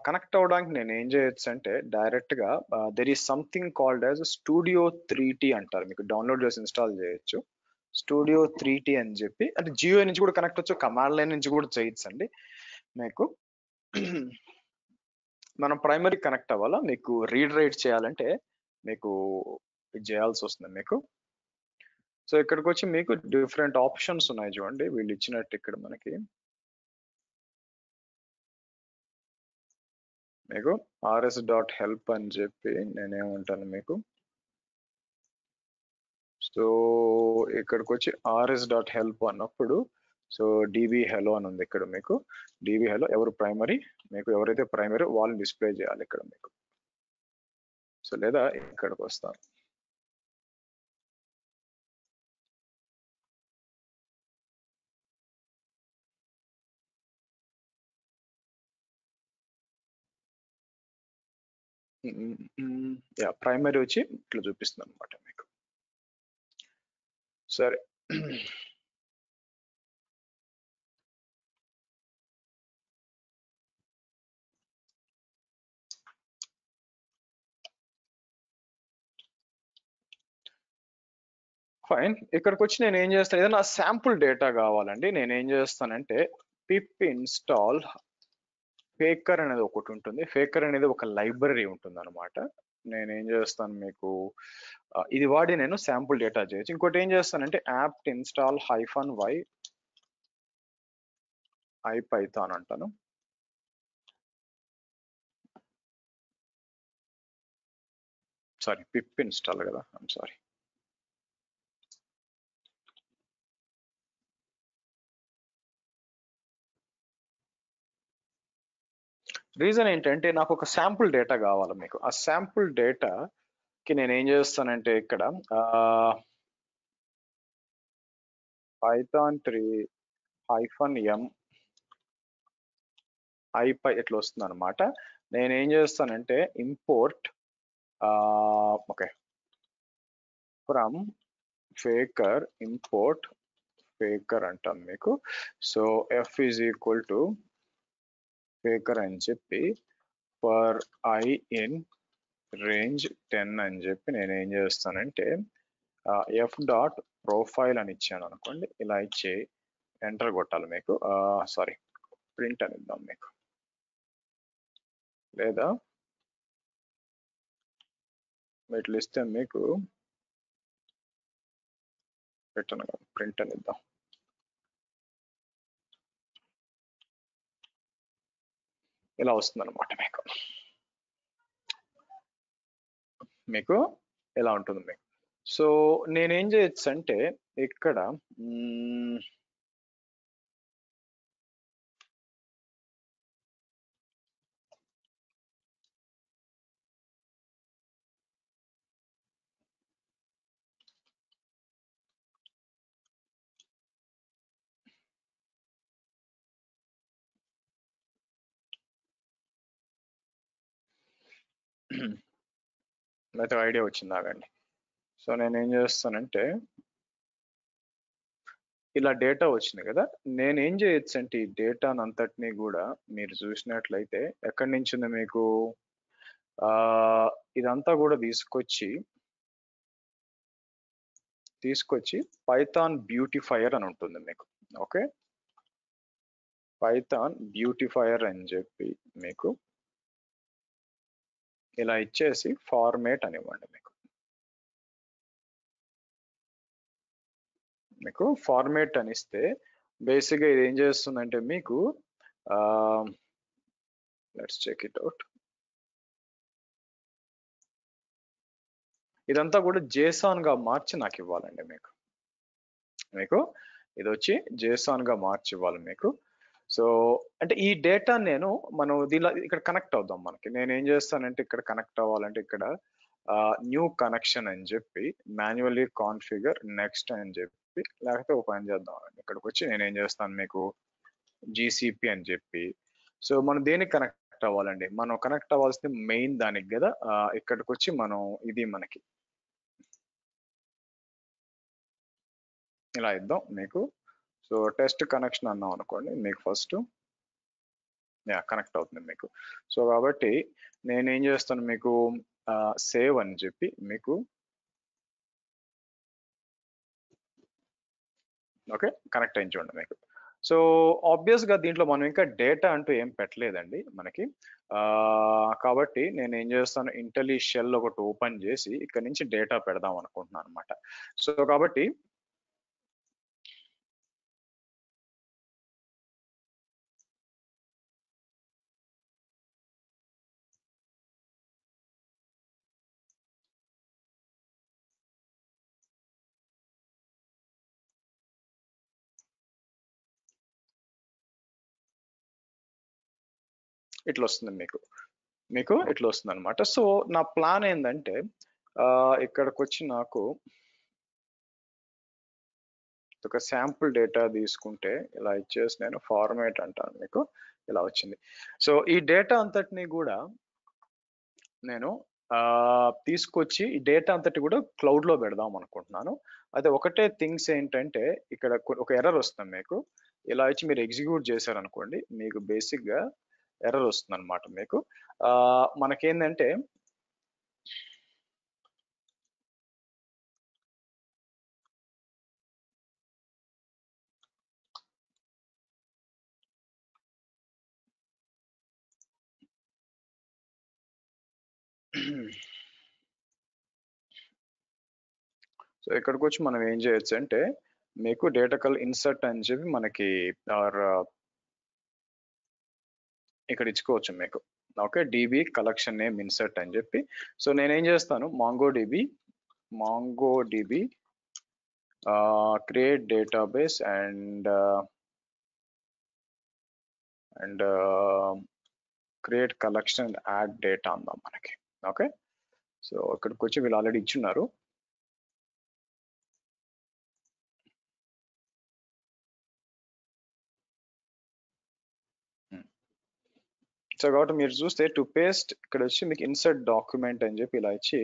కనెక్ట్ అవడానికి నేను ఏం చేయొచ్చు అంటే డైరెక్ట్ గా there is something called as studio 3T అంటారు, మీకు డౌన్లోడ్ చేసి ఇన్స్టాల్ చేయొచ్చు. స్టూడియో 3T అని చెప్పి, అంటే జియో నుంచి కూడా కనెక్ట్ అవచ్చు, కమాండ్ లైన్ నుంచి కూడా చేయొచ్చు అండి మీకు. మనం ప్రైమరీ కనెక్ట్ అవ్వాలా, మీకు రీడ్ రైట్ చేయాలంటే మీకు ఇది చేయాల్సి వస్తుంది మీకు. సో ఇక్కడికి వచ్చి మీకు డిఫరెంట్ ఆప్షన్స్ ఉన్నాయి చూడండి, వీళ్ళు ఇచ్చినట్టు ఇక్కడ మనకి మీకు rs.help అని చెప్పి నేనేమంటాను మీకు. సో ఇక్కడికి వచ్చి rs.help అన్నప్పుడు సో db hello అని ఉంది ఇక్కడ మీకు. db hello ఎవరు ప్రైమరీ, మీకు ఎవరైతే ప్రైమరీ వాళ్ళని డిస్ప్లే చేయాలి ఇక్కడ మీకు. సో లేదా ఇక్కడికి వస్తాను. యా ప్రైమరీ వచ్చి ఇట్లా చూపిస్తుంది అనమాట మీకు. సరే ఫైన్. ఇక్కడికి వచ్చి నేను ఏం చేస్తాను, ఏదైనా శాంపుల్ డేటా కావాలండి, నేను ఏం చేస్తానంటే పిప్ ఇన్స్టాల్ ఫేకర్ అనేది ఒకటి ఉంటుంది. ఫేకర్ అనేది ఒక లైబ్రరీ ఉంటుంది అనమాట. నేను ఏం చేస్తాను మీకు ఇది వాడి నేను శాంపుల్ డేటా చేయొచ్చు. ఇంకోటి ఏం చేస్తానంటే apt install -y ipython అంటాను. సారీ పిప్ ఇన్స్టాల్ కదా, ఐమ్ సారీ. రీజన్ ఏంటంటే నాకు ఒక శాంపుల్ డేటా కావాలి మీకు. ఆ శాంపుల్ డేటాకి నేను ఏం చేస్తానంటే ఇక్కడ python 3 -m ipy ఇట్లా వస్తుంది అనమాట. నేను ఏం చేస్తానంటే import okay from faker import faker అంటాను మీకు. So f is equal to faker అని చెప్పి ఫర్ i in range 10 అని చెప్పి నేను ఏం చేస్తానంటే f డాట్ ప్రొఫైల్ అని ఇచ్చాను అనుకోండి. ఇలా ఇచ్చి ఎంటర్ కొట్టాలి మీకు. సారీ ప్రింట్ అని ఇద్దాం మీకు, లేదా ఇట్లా ఇస్తే మీకు రిటర్న్ ప్రింట్ అని ఇద్దాం. ఇలా వస్తుంది అనమాట మీకు. మీకు ఎలా ఉంటుంది మీకు. సో నేనేం చేయొచ్చు అంటే ఇక్కడ అయితే ఐడియా వచ్చింది ఆగండి. సో నేనేం చేస్తానంటే ఇలా డేటా వచ్చింది కదా, నేనేం చేయొచ్చు అంటే ఈ డేటాను అంతటినీ కూడా మీరు చూసినట్లయితే ఎక్కడి నుంచి ఉంది మీకు ఇదంతా కూడా తీసుకొచ్చి పైథాన్ బ్యూటిఫైయర్ అని ఉంటుంది మీకు. ఓకే పైథాన్ బ్యూటిఫైయర్ అని చెప్పి మీకు ఇలా ఇచ్చేసి ఫార్మేట్ అనివ్వండి మీకు ఫార్మేట్ అనిస్తే బేసిక్గా ఇది ఏం చేస్తుందంటే మీకు లెట్స్ చెక్ ఇట్ అవుట్. ఇదంతా కూడా JSON గా మార్చి నాకు ఇవ్వాలండి మీకు ఇది వచ్చి JSON గా మార్చి ఇవ్వాలి మీకు. సో అంటే ఈ డేటా మనం దీనిలో ఇక్కడ కనెక్ట్ అవుదాం. నేను ఏం చేస్తానంటే ఇక్కడ కనెక్ట్ అవ్వాలంటే ఇక్కడ న్యూ కనెక్షన్ అని చెప్పి మాన్యువల్లీ కాన్ఫిగర్ నెక్స్ట్ అని చెప్పి, లేకపోతే ఒక పని చేద్దాం, ఇక్కడికి వచ్చి నేను ఏం చేస్తాను మీకు GCP అని చెప్పి. సో మనం దేనికి కనెక్ట్ అవ్వాలండి, మనం కనెక్ట్ అవ్వాల్సింది మెయిన్ దానికి కదా. ఇక్కడికి వచ్చి మనం ఇది మనకి ఇలా ఇద్దాం మీకు. సో టెస్ట్ కనెక్షన్ అన్నాం అనుకోండి, మీకు ఫస్ట్ కనెక్ట్ అవుతుంది మీకు. సో కాబట్టి నేను ఏం చేస్తాను మీకు సేవ్ అని చెప్పి మీకు ఓకే కనెక్ట్ అయింది చూడండి మీకు. సో ఆబ్వియస్ గా దీంట్లో మనం ఇంకా డేటా అంటూ ఏం పెట్టలేదండి మనకి. కాబట్టి నేను ఏం చేస్తాను, ఇంటెలి షెల్ ఒకటి ఓపెన్ చేసి ఇక్కడ నుంచి డేటా పెడదాం అనుకుంటున్నాను అనమాట. సో కాబట్టి ఇట్లా వస్తుంది మీకు ఇట్లా వస్తుంది అనమాట. సో నా ప్లాన్ ఏంటంటే ఇక్కడికి వచ్చి నాకు ఒక శాంపుల్ డేటా తీసుకుంటే ఇలా ఇచ్చేసి నేను ఫార్మేట్ అంటాను మీకు, ఇలా వచ్చింది. సో ఈ డేటా అంతటిని కూడా నేను తీసుకొచ్చి ఈ డేటా అంతటి కూడా క్లౌడ్ లో పెడదాం అనుకుంటున్నాను. అయితే ఒకటే థింగ్స్ ఏంటంటే ఇక్కడ ఒక ఎర్రర్ వస్తుంది మీకు. ఇలా ఇచ్చి మీరు ఎగ్జిక్యూట్ చేశారనుకోండి, మీకు బేసిక్ గా ఎర్రర్ వస్తుంది అనమాట మీకు. మనకేంటంటే సో ఇక్కడికి వచ్చి మనం ఏం చేయొచ్చు అంటే మీకు డేటా కల్ ఇన్సర్ట్ అని చెప్పి మనకి ఇక్కడ ఇచ్చుకోవచ్చు మీకు. Okay DB collection name insert అని చెప్పి. సో నేనేం చేస్తాను, MongoDB create database and create collection and add data అందాం మనకి. ఓకే సో ఇక్కడికి వచ్చి వీళ్ళు ఆల్రెడీ ఇచ్చున్నారు. సో కాబట్టి మీరు చూస్తే టు పేస్ట్ ఇక్కడ వచ్చి మీకు ఇన్సర్ట్ డాక్యుమెంట్ అని చెప్పి ఇలా ఇచ్చి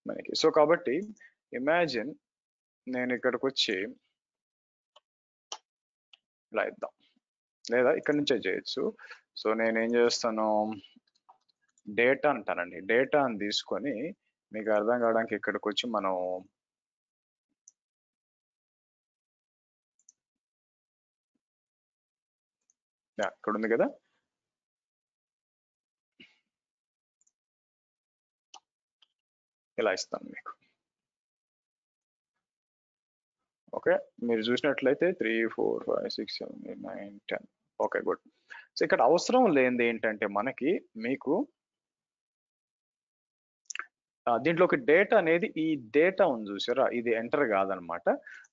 మనకి. సో కాబట్టి ఇమాజిన్ నేను ఇక్కడికి వచ్చి ఇలా ఇద్దాం, లేదా ఇక్కడ నుంచే చేయొచ్చు. సో నేను ఏం చేస్తాను, డేటా అంటానండి, డేటా అని తీసుకొని మీకు అర్థం కావడానికి ఇక్కడికి వచ్చి మనం ఇక్కడ ఉంది కదా, ఇలా ఇస్తాను మీకు. ఓకే మీరు చూసినట్లయితే 3 4 5 6 7 8 9 10. Okay good. సో ఇక్కడ అవసరం లేనిది ఏంటంటే మనకి మీకు దీంట్లో ఒక డేటా అనేది, ఈ డేటా ఉంది చూసారా, ఇది ఎంటర్ కాదనమాట.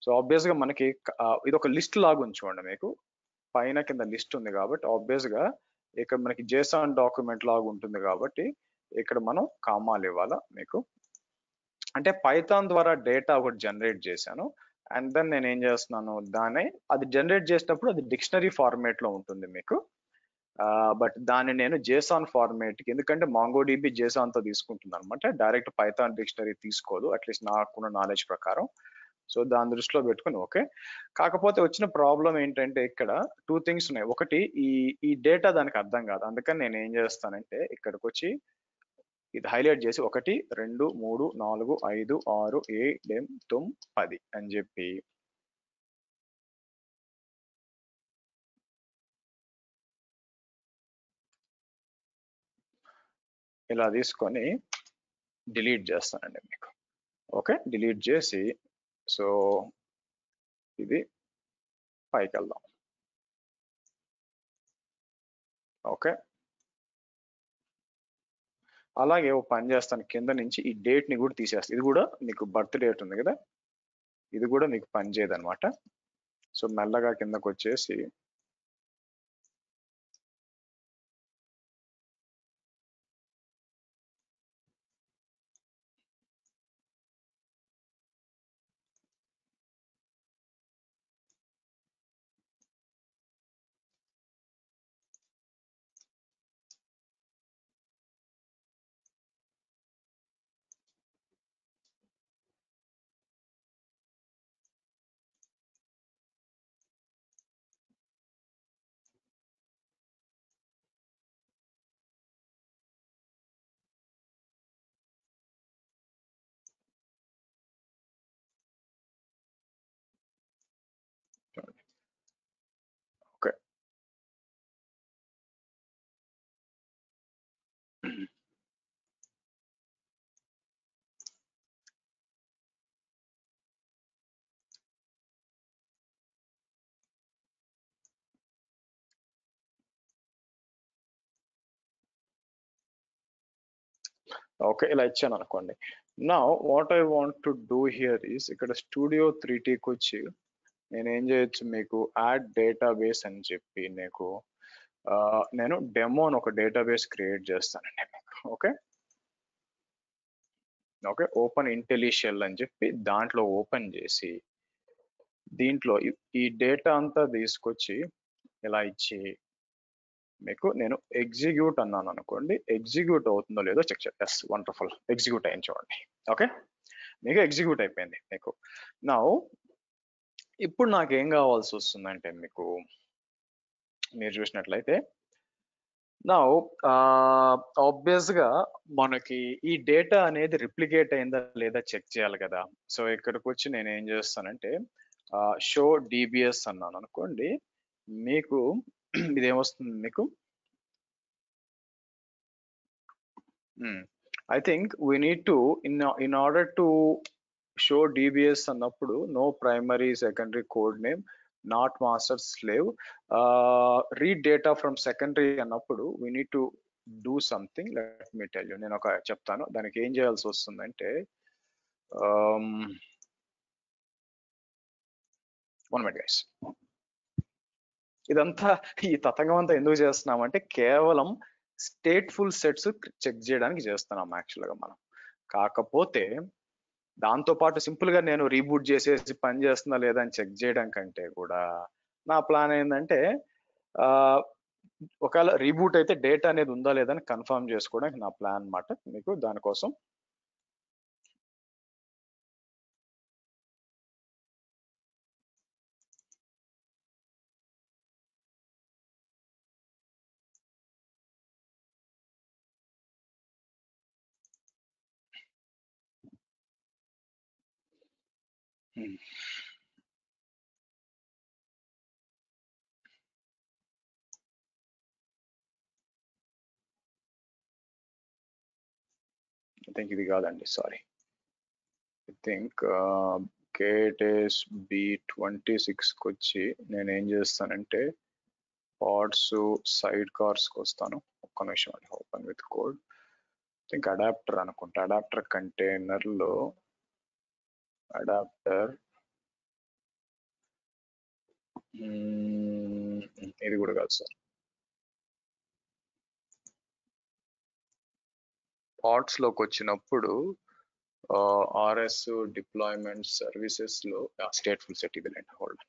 సో ఆబ్వియస్ గా మనకి ఇది ఒక లిస్ట్ లాగా ఉంచుకోండి మీకు. పైన కింద లిస్ట్ ఉంది కాబట్టి ఆబ్వియస్ గా ఇక్కడ మనకి JSON డాక్యుమెంట్ లాగా ఉంటుంది కాబట్టి ఇక్కడ మనం కామాలు ఇవ్వాలా మీకు. అంటే పైథాన్ ద్వారా డేటా ఒకటి జనరేట్ చేశాను, అండ్ దెన్ నేను ఏం చేస్తున్నాను, అది జనరేట్ చేసినప్పుడు అది డిక్షనరీ ఫార్మేట్ లో ఉంటుంది మీకు. బట్ దాన్ని నేను JSON ఫార్మేట్ కి, ఎందుకంటే MongoDB JSON తో తీసుకుంటుంది అనమాట, డైరెక్ట్ పైథాన్ డిక్షనరీ తీసుకోదు, అట్లీస్ట్ నాకున్న నాలెడ్జ్ ప్రకారం. సో దాని దృష్టిలో పెట్టుకుని ఓకే. కాకపోతే వచ్చిన ప్రాబ్లం ఏంటంటే ఇక్కడ 2 థింగ్స్ ఉన్నాయి. ఒకటి ఈ డేటా దానికి అర్థం కాదు, అందుకని నేను ఏం చేస్తానంటే ఇక్కడికి వచ్చి ఇది హైలైట్ చేసి 1 2 3 4 5 6 7 8 9 10 అని చెప్పి ఇలా తీసుకొని డిలీట్ చేస్తానండి మీకు. ఓకే డిలీట్ చేసి సో ఇది పైకి వెళ్దాం. ఓకే అలాగే ఓ పని చేస్తాను, కింద నుంచి ఈ డేట్ ని కూడా తీసేస్తాను. ఇది కూడా మీకు బర్త్ డేట్ ఉంది కదా, ఇది కూడా మీకు పని చేయదు అనమాట. సో మెల్లగా కిందకు వచ్చేసి ఓకే. ఓకే, ఇలా ఇచ్చాను అనుకోండి. నా what I want to do here is, ఇక్కడ స్టూడియో 3Tకి వచ్చి నేను ఏం చేయొచ్చు, మీకు యాడ్ డేటాబేస్ అని చెప్పి నీకు నేను డెమో అని ఒక డేటాబేస్ క్రియేట్ చేస్తానండి మీకు. ఓకే ఓకే, ఓపెన్ ఇంటెలిషియల్ అని చెప్పి దాంట్లో ఓపెన్ చేసి దీంట్లో ఈ డేటా అంతా తీసుకొచ్చి ఇలా ఇచ్చి మీకు నేను ఎగ్జిక్యూట్ అన్నాను అనుకోండి, ఎగ్జిక్యూట్ అవుతుందో లేదో చెక్ చేయండి. ఎస్, వండర్ఫుల్, ఎగ్జిక్యూట్ అయింది చూడండి. ఓకే, మీకు ఎగ్జిక్యూట్ అయిపోయింది మీకు. నా ఇప్పుడు నాకేం కావాల్సి వస్తుందంటే మీకు, మీరు చూసినట్లయితే నా ఆబ్వియస్ గా మనకి ఈ డేటా అనేది రిప్లికేట్ అయిందా లేదా చెక్ చేయాలి కదా. సో ఇక్కడికి వచ్చి నేను ఏం చేస్తానంటే షో డిబిఎస్ అన్నాను అనుకోండి, మీకు ఇదేమొస్తుంది మీకు, I think we need to in order to show DBs అన్నప్పుడు no primary secondary code name, not master slave, read data from secondary అన్నప్పుడు we need to do something. Let me tell you, నేను ఒక చెప్తాను దానికి ఏం చేయాల్సి వస్తుందంటే, one minute guys. ఇదంతా ఈ తతంగం అంతా ఎందుకు చేస్తున్నామంటే కేవలం స్టేట్ఫుల్ సెట్స్ చెక్ చేయడానికి చేస్తున్నాం యాక్చువల్గా మనం. కాకపోతే దాంతో పాటు సింపుల్ గా నేను రీబూట్ చేసేసి పని చేస్తుందా లేదా అని చెక్ చేయడం కంటే కూడా నా ప్లాన్ ఏంటంటే ఒకవేళ రీబూట్ అయితే డేటా అనేది ఉందా లేదా అని కన్ఫర్మ్ చేసుకోవడానికి నా ప్లాన్ అన్నమాట మీకు. దానికోసం ఐ థింక్ ఇది కాదండి, సారీ. ఐ థింక్ కేటేస్ B26కి వచ్చి నేను ఏం చేస్తానంటే పాడ్స్ సైడ్ కార్స్కి వస్తాను. ఒక్క నిమిషం అండి, open with code. Think adapter అనుకుంటా, అడాప్టర్ కంటైనర్ లో అడాప్టర్ ఇది కూడా కాదు సార్. పార్ట్స్ లోకి వచ్చినప్పుడు ఆర్ఎస్ డిప్లాయ్మెంట్ సర్వీసెస్ లో స్టేట్ఫుల్ సెట్ ఇది లేండి, హోల్డ్.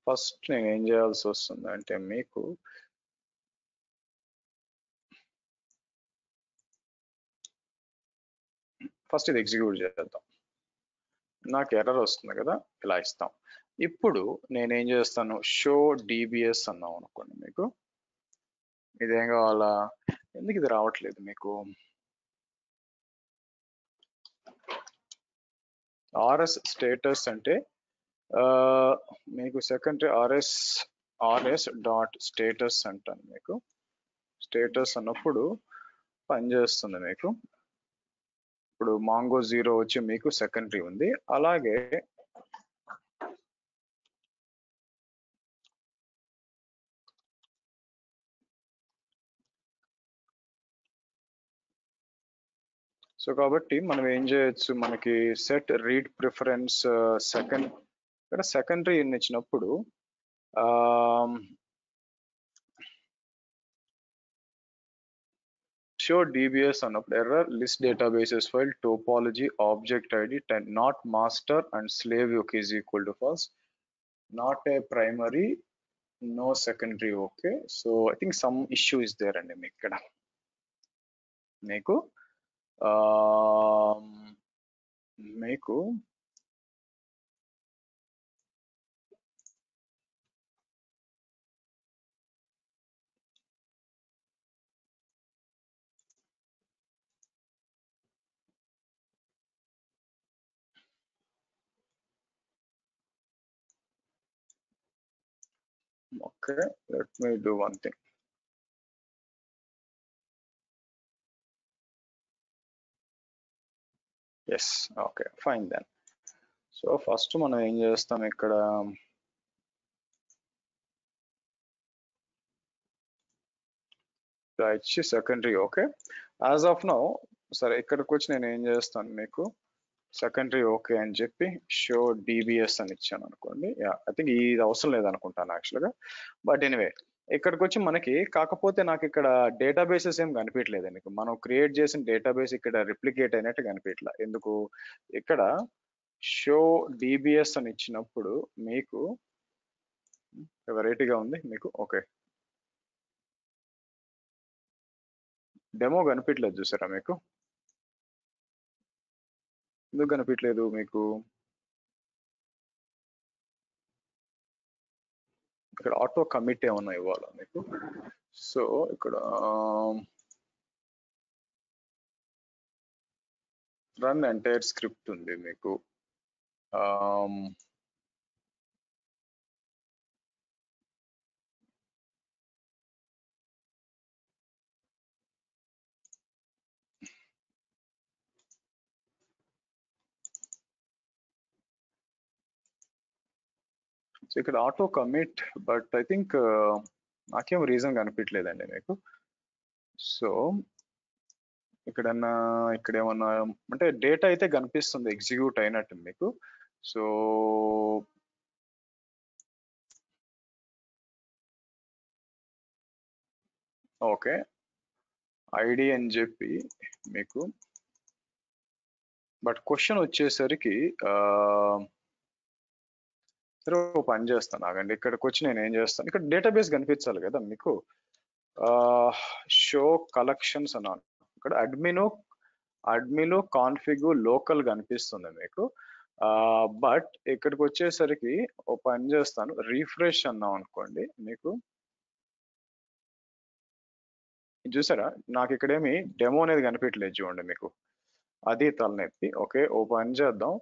ఫస్ట్ నేను ఏం చేయాల్సి వస్తుంది అంటే మీకు ఫస్ట్ ఇది ఎగ్జిక్యూట్ చేద్దాం. నాకు ఎర్రర్ వస్తుంది కదా, ఇలా ఇస్తాం. ఇప్పుడు నేనేం చేస్తాను, షో డిబిఎస్ అన్నాం అనుకోండి, మీకు ఇదేం కావాలా, ఎందుకు ఇది రావట్లేదు మీకు, ఆర్ఎస్ స్టేటస్ అంటే మీకు సెకండరీ ఆర్ఎస్ డాట్ స్టేటస్ అంటాను మీకు. స్టేటస్ అన్నప్పుడు పనిచేస్తుంది మీకు. ఇప్పుడు మాంగో 0 వచ్చి మీకు సెకండరీ ఉంది, అలాగే సో కాబట్టి మనం ఏం చేయొచ్చు, మనకి సెట్ రీడ్ ప్రిఫరెన్స్ సెకండ్, ఇక్కడ సెకండరీ ఇచ్చినప్పుడు షో DBS అన్నప్పుడు error list databases file topology object ID 10 not master and slave ok is equal to false, not a primary no secondary. Okay, so I think some issue is there అండి మీకు ఇక్కడ. మీకు మీకు okay, let me do one thing. Yes, okay, fine then. So first మనం ఏం చేస్తాం ఇక్కడ, ఇచ్చి secondary. Okay, as of now సరే ఇక్కడికి వచ్చి నేను ఏం చేస్తాను, మీకు సెకండరీ ఓకే అని చెప్పి షో DBS అని ఇచ్చాను అనుకోండి. ఐ థింక్ ఇది అవసరం లేదనుకుంటాను యాక్చువల్గా, బట్ ఎనీవే ఇక్కడికి వచ్చి మనకి, కాకపోతే నాకు ఇక్కడ డేటాబేసెస్ ఏం కనిపించలేదు మీకు. మనం క్రియేట్ చేసిన డేటాబేస్ ఇక్కడ రిప్లికేట్ అయినట్టు కనిపించట్లా. ఎందుకు, ఇక్కడ షో DBS అని ఇచ్చినప్పుడు మీకు వెరైటీగా ఉంది మీకు. ఓకే, డెమో కనిపించలేదు చూసారా మీకు, ఎందుకు కనిపించలేదు మీకు, ఇక్కడ ఆటో కమిట్ ఏమన్నా ఇవ్వాలా మీకు. సో ఇక్కడ రన్ ఎంటైర్ స్క్రిప్ట్ ఉంది మీకు. సో ఇక్కడ auto commit, but I think నాకేం రీజన్ కనిపించలేదండి మీకు. సో ఇక్కడ ఏమన్నా అంటే డేటా అయితే కనిపిస్తుంది ఎగ్జిక్యూట్ అయినట్టు మీకు. సో ఓకే, ఐడి అని చెప్పి మీకు, బట్ క్వశ్చన్ వచ్చేసరికి సరే ఓ పని చేస్తాను ఆగండి. ఇక్కడికి వచ్చి నేను ఏం చేస్తాను, ఇక్కడ డేటాబేస్ కనిపించాలి కదా మీకు. షో కలెక్షన్స్ అన్నాను, ఇక్కడ అడ్మిను కాన్ఫిగు లోకల్ కనిపిస్తుంది మీకు. బట్ ఇక్కడికి వచ్చేసరికి ఓ పని చేస్తాను, రీఫ్రెష్ అన్నాం అనుకోండి మీకు. చూసారా నాకు ఇక్కడేమి డెమో అనేది కనిపించలేదు చూడండి మీకు, అది తలనొప్పి. ఓకే, ఓ పని చేద్దాం,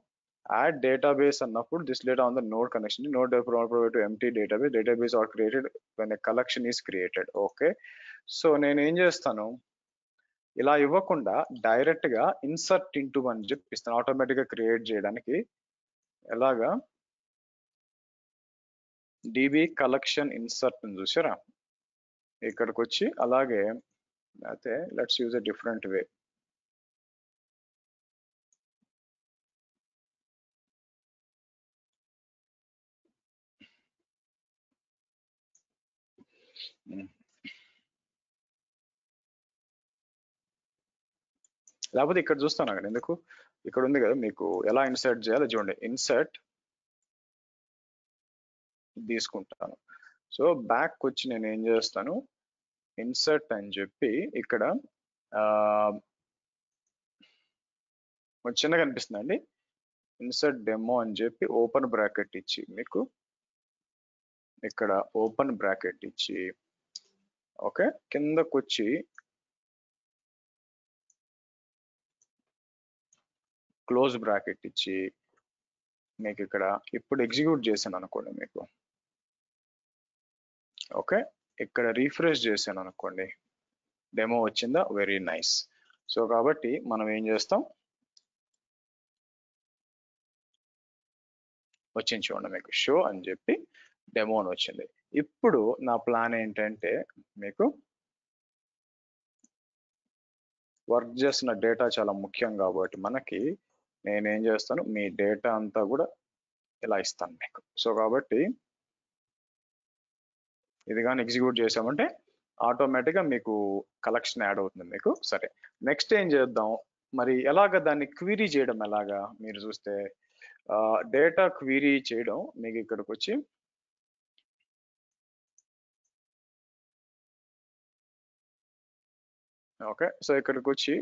యాడ్ డేటాబేస్ అన్నప్పుడు this data on the node connection, node provide to empty database are created when a collection is created. Okay, so నేను ఏం చేస్తాను, ఇలా ఇవ్వకుండా డైరెక్ట్ గా ఇన్సర్ట్ ఇంటూ అని చెప్పిస్తాను ఆటోమేటిక్ గా క్రియేట్ చేయడానికి. ఎలాగా, డిబి కలెక్షన్ ఇన్సర్ట్ చూసారా ఇక్కడికి వచ్చి, అలాగే అయితే let's use a different way. లేకపోతే ఇక్కడ చూస్తాను అక్కడ, ఎందుకు ఇక్కడ ఉంది కదా మీకు, ఎలా ఇన్సర్ట్ చేయాలో చూడండి. ఇన్సర్ట్ తీసుకుంటాను. సో బ్యాక్ వచ్చి నేను ఏం చేస్తాను, ఇన్సర్ట్ అని చెప్పి ఇక్కడ చిన్నగా కనిపిస్తుంది అండి, ఇన్సర్ట్ డెమో అని చెప్పి ఓపెన్ బ్రాకెట్ ఇచ్చి మీకు ఇక్కడ ఓపెన్ బ్రాకెట్ ఇచ్చి, ఓకే కిందకు వచ్చి క్లోజ్ బ్రాకెట్ ఇచ్చి మీకు ఇక్కడ ఇప్పుడు ఎగ్జిక్యూట్ చేశాను అనుకోండి మీకు. ఓకే, ఇక్కడ రీఫ్రెష్ చేశాను అనుకోండి, డెమో వచ్చిందా, వెరీ నైస్. సో కాబట్టి మనం ఏం చేస్తాం, వచ్చింది చూడండి మీకు, షో అని చెప్పి డెమో అని వచ్చింది. ఇప్పుడు నా ప్లాన్ ఏంటంటే మీకు వర్క్ చేసిన డేటా చాలా ముఖ్యం కాబట్టి మనకి నేనేం చేస్తాను, మీ డేటా అంతా కూడా ఇలా ఇస్తాను మీకు. సో కాబట్టి ఇది కానీ ఎగ్జిక్యూట్ చేసామంటే ఆటోమేటిక్గా మీకు కలెక్షన్ యాడ్ అవుతుంది మీకు. సరే, నెక్స్ట్ ఏం చేద్దాం మరి, ఎలాగ దాన్ని క్వీరీ చేయడం ఎలాగా మీరు చూస్తే, డేటా క్వీరీ చేయడం మీకు ఇక్కడికి వచ్చి ఓకే. సో ఇక్కడికి వచ్చి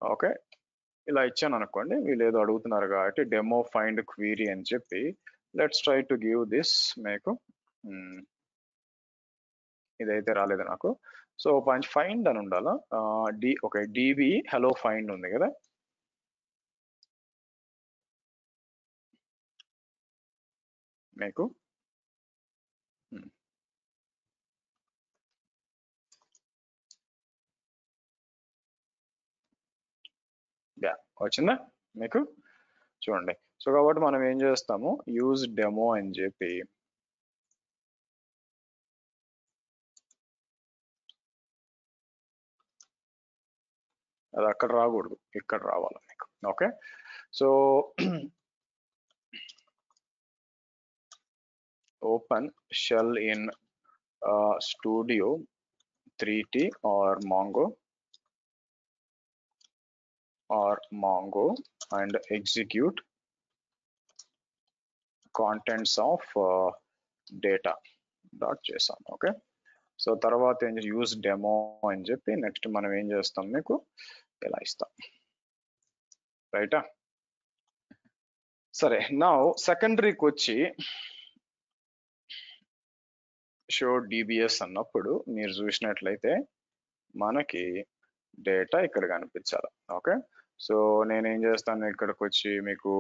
ఓకే ఇలా ఇచ్చాను అనుకోండి, వీళ్ళు ఏదో అడుగుతున్నారు కాబట్టి డెమో ఫైండ్ క్వీరీ అని చెప్పి let's try to give this మీకు. ఇదైతే రాలేదు నాకు. సో పంచ్ ఫైండ్ అని ఉండాలా, ఓకే డిబి హలో ఫైండ్ ఉంది కదా, మీకు వచ్చిందా మీకు చూడండి. సో కాబట్టి మనం ఏం చేస్తాము, యూజ్ డెమో అని చెప్పి అది అక్కడ రాకూడదు, ఇక్కడ రావాలి మీకు. Okay so open shell in studio 3T or Mongo and execute contents of data dot చేసాం. ఓకే సో తర్వాత ఏం యూజ్ డెమో అని చెప్పి నెక్స్ట్ మనం ఏం చేస్తాం, మీకు ఇలా ఇస్తాం. రైటా? సరే, నా సెకండరీకి వచ్చి షో డిబిఎస్ అన్నప్పుడు మీరు చూసినట్లయితే మనకి డేటా ఇక్కడ కనిపించాలి. ఓకే సో నేనేం చేస్తాను, ఇక్కడికి వచ్చి మీకు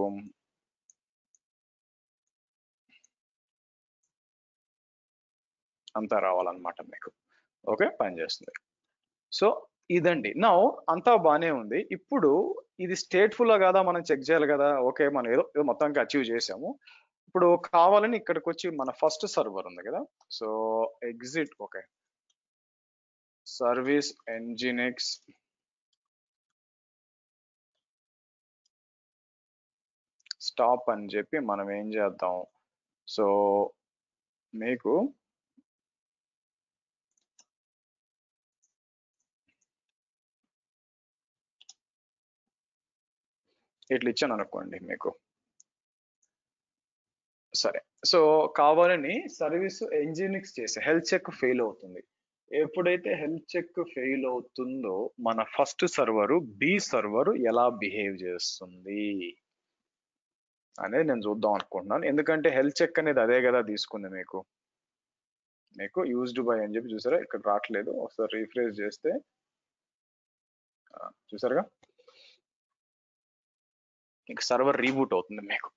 అంతా రావాలన్నమాట మీకు. ఓకే పనిచేస్తుంది. సో ఇదండి. నా అంతా బానే ఉంది. ఇప్పుడు ఇది స్టేట్ఫుల్ కాదా మనం చెక్ చేయాలి కదా. ఓకే మనం ఏదో మొత్తానికి అచీవ్ చేసాము. ఇప్పుడు కావాలని ఇక్కడికి వచ్చి మన ఫస్ట్ సర్వర్ ఉంది కదా, so exit okay service nginx stop అని చెప్పి మనం ఏం చేద్దాం, సో మీకు ఇట్లా ఇచ్చాను అనుకోండి మీకు. సరే సో కావాలని సర్వీస్ ఎన్జినిక్స్ చేసి హెల్త్ చెక్ ఫెయిల్ అవుతుంది. ఎప్పుడైతే హెల్త్ చెక్ ఫెయిల్ అవుతుందో మన ఫస్ట్ సర్వరు బి సర్వర్ ఎలా బిహేవ్ చేస్తుంది అనేది నేను చూద్దాం అనుకుంటున్నాను. ఎందుకంటే హెల్త్ చెక్ అనేది అదే కదా తీసుకుంది మీకు యూజ్డ్ బై అని చెప్పి చూసారా, ఇక్కడ రావట్లేదు. ఒకసారి రీఫ్రెష్ చేస్తే చూసారుగా మీకు సర్వర్ రీబూట్ అవుతుంది మీకు.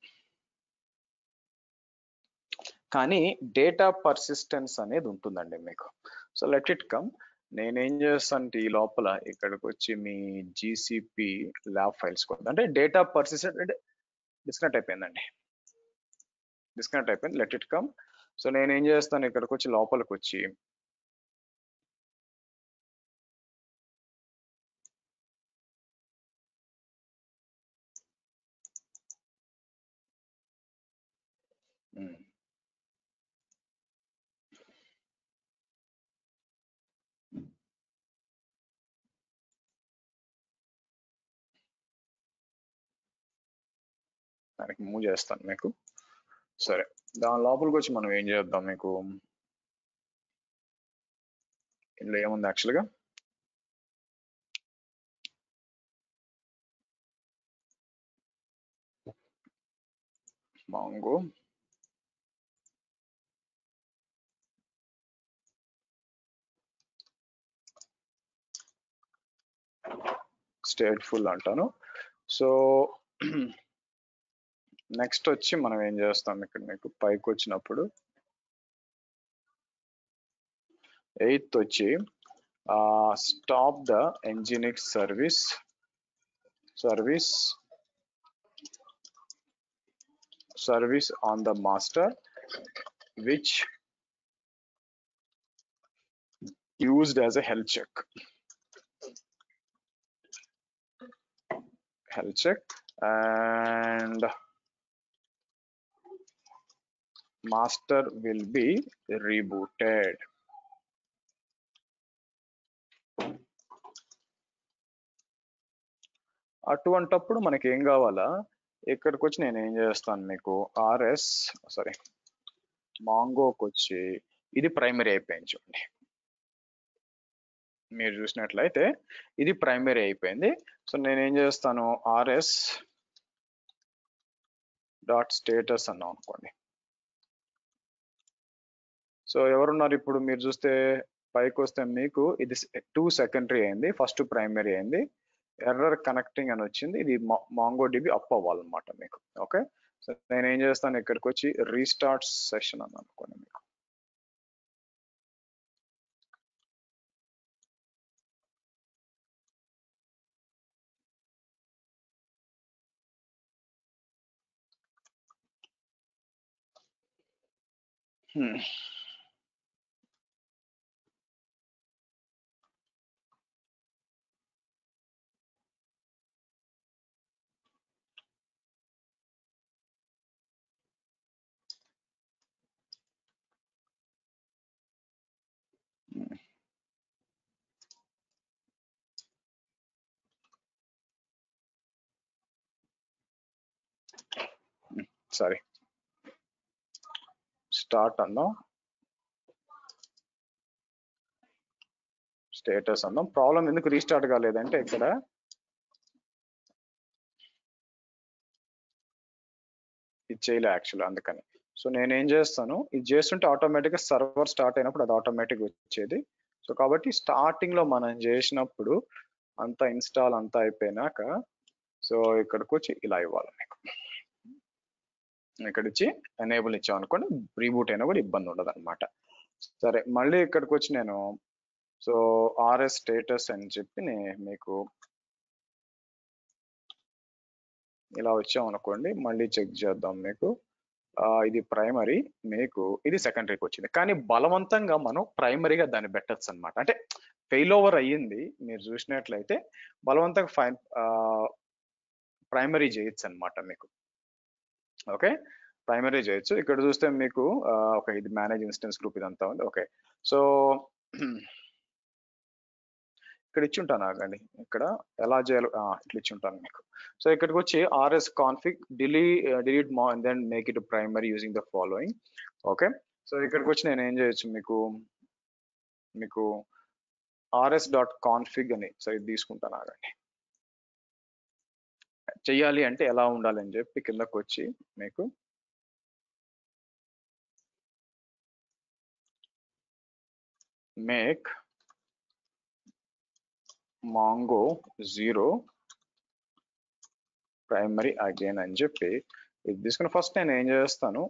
కానీ డేటా పర్సిస్టెన్స్ అనేది ఉంటుందండి మీకు. So let it come. నేనేం చేస్తాను ఈ లోపల ఇక్కడికి వచ్చి మీ జీసీపీ ల్యాబ్ ఫైల్స్ అంటే డేటా పర్సిస్టెంట్ అంటే డిస్కనెక్ట్ అయిపోయిందండి, డిస్కనెక్ట్ అయిపోయింది. Let it come. సో నేనేం చేస్తాను ఇక్కడికి వచ్చి లోపలికి వచ్చి దానికి మూవ్ చేస్తాను మీకు. సరే దాని లోపలికి వచ్చి మనం ఏం చేద్దాం, మీకు ఇందులో ఏముంది యాక్చువల్గా మాంగో స్టేట్ఫుల్ అంటాను. సో నెక్స్ట్ వచ్చి మనం ఏం చేస్తాం, ఇక్కడ మీకు పైకి వచ్చినప్పుడు 8th వచ్చి stop the nginx service on the master which used as a health check. health check, and master will be rebooted. అటువంటప్పుడు మనకి ఏం కావాలా, ఇక్కడికి వచ్చి నేను ఏం చేస్తాను మీకు మాంగోకి వచ్చి ఇది ప్రైమరీ అయిపోయింది చూడండి. మీరు చూసినట్లయితే ఇది ప్రైమరీ అయిపోయింది. సో నేను ఏం చేస్తాను, ఆర్ఎస్ డాట్ స్టేటస్ అన్నాం అనుకోండి. సో ఎవరున్నారు ఇప్పుడు మీరు చూస్తే పైకి వస్తే మీకు ఇది 2 సెకండరీ అయింది, ఫస్ట్ ప్రైమరీ అయింది, ఎర్రర్ కనెక్టింగ్ అని వచ్చింది. ఇది మాంగో డిబి అప్ అవ్వాలన్నమాట మీకు. ఓకే, సో నేను ఏం చేస్తాను, ఇక్కడికి వచ్చి రీస్టార్ట్ సెషన్ అని అనుకోండి మీకు. సారీ, స్టార్ట్ అన్నాం, స్టేటస్ అన్నాం. ప్రాబ్లం ఎందుకు రీస్టార్ట్ కాలేదంటే ఇక్కడ ఇది చేయలే యాక్చువల్, అందుకని. సో నేను ఏం చేస్తాను, ఇది చేస్తుంటే ఆటోమేటిక్గా సర్వర్ స్టార్ట్ అయినప్పుడు అది ఆటోమేటిక్ వచ్చేది. సో కాబట్టి స్టార్టింగ్ లో మనం చేసినప్పుడు అంతా ఇన్స్టాల్ అంతా అయిపోయినాక సో ఇక్కడికి వచ్చి ఇలా ఇవ్వాలి మీకు. ఇక్కడ ఇచ్చి ఎనేబుల్ ఇచ్చాం అనుకోండి, రీబూట్ అయినా కూడా ఇబ్బంది ఉండదు అనమాట. సరే, మళ్ళీ ఇక్కడికి వచ్చి నేను సో ఆర్ఎస్ స్టేటస్ అని చెప్పి మీకు ఇలా వచ్చాం అనుకోండి. మళ్ళీ చెక్ చేద్దాం మీకు. ఇది ప్రైమరీ, మీకు ఇది సెకండరీకి వచ్చింది. కానీ బలవంతంగా మనం ప్రైమరీగా దాన్ని పెట్టచ్చు అనమాట. అంటే ఫెయిల్ ఓవర్ అయ్యింది, మీరు చూసినట్లయితే బలవంతంగా ప్రైమరీ చేయొచ్చు అనమాట మీకు. ఓకే, ప్రైమరీ చేయొచ్చు. ఇక్కడ చూస్తే మీకు ఓకే, ఇది మేనేజ్ ఇన్స్టెన్స్ గ్రూప్ ఇదంతా ఉంది. ఓకే, సో ఇక్కడ ఇచ్చి ఉంటాను, ఆగండి, ఇక్కడ ఎలా చేయాలి ఇట్లా ఇచ్చి ఉంటాను మీకు. సో ఇక్కడికి వచ్చి RS config delete and then make it primary using the following. Okay, so ఇక్కడికి వచ్చి నేను ఏం చేయొచ్చు మీకు ఆర్ఎస్ డాట్ కాన్ఫిగ్ అని సో ఇది తీసుకుంటాను, ఆగండి. చెయ్యాలి అంటే ఎలా ఉండాలి అని చెప్పి కిందకు వచ్చి మీకు మేక్ మాంగో 0 ప్రైమరీ అగైన్ అని చెప్పి ఇది తీసుకుని ఫస్ట్ నేను ఏం చేస్తాను,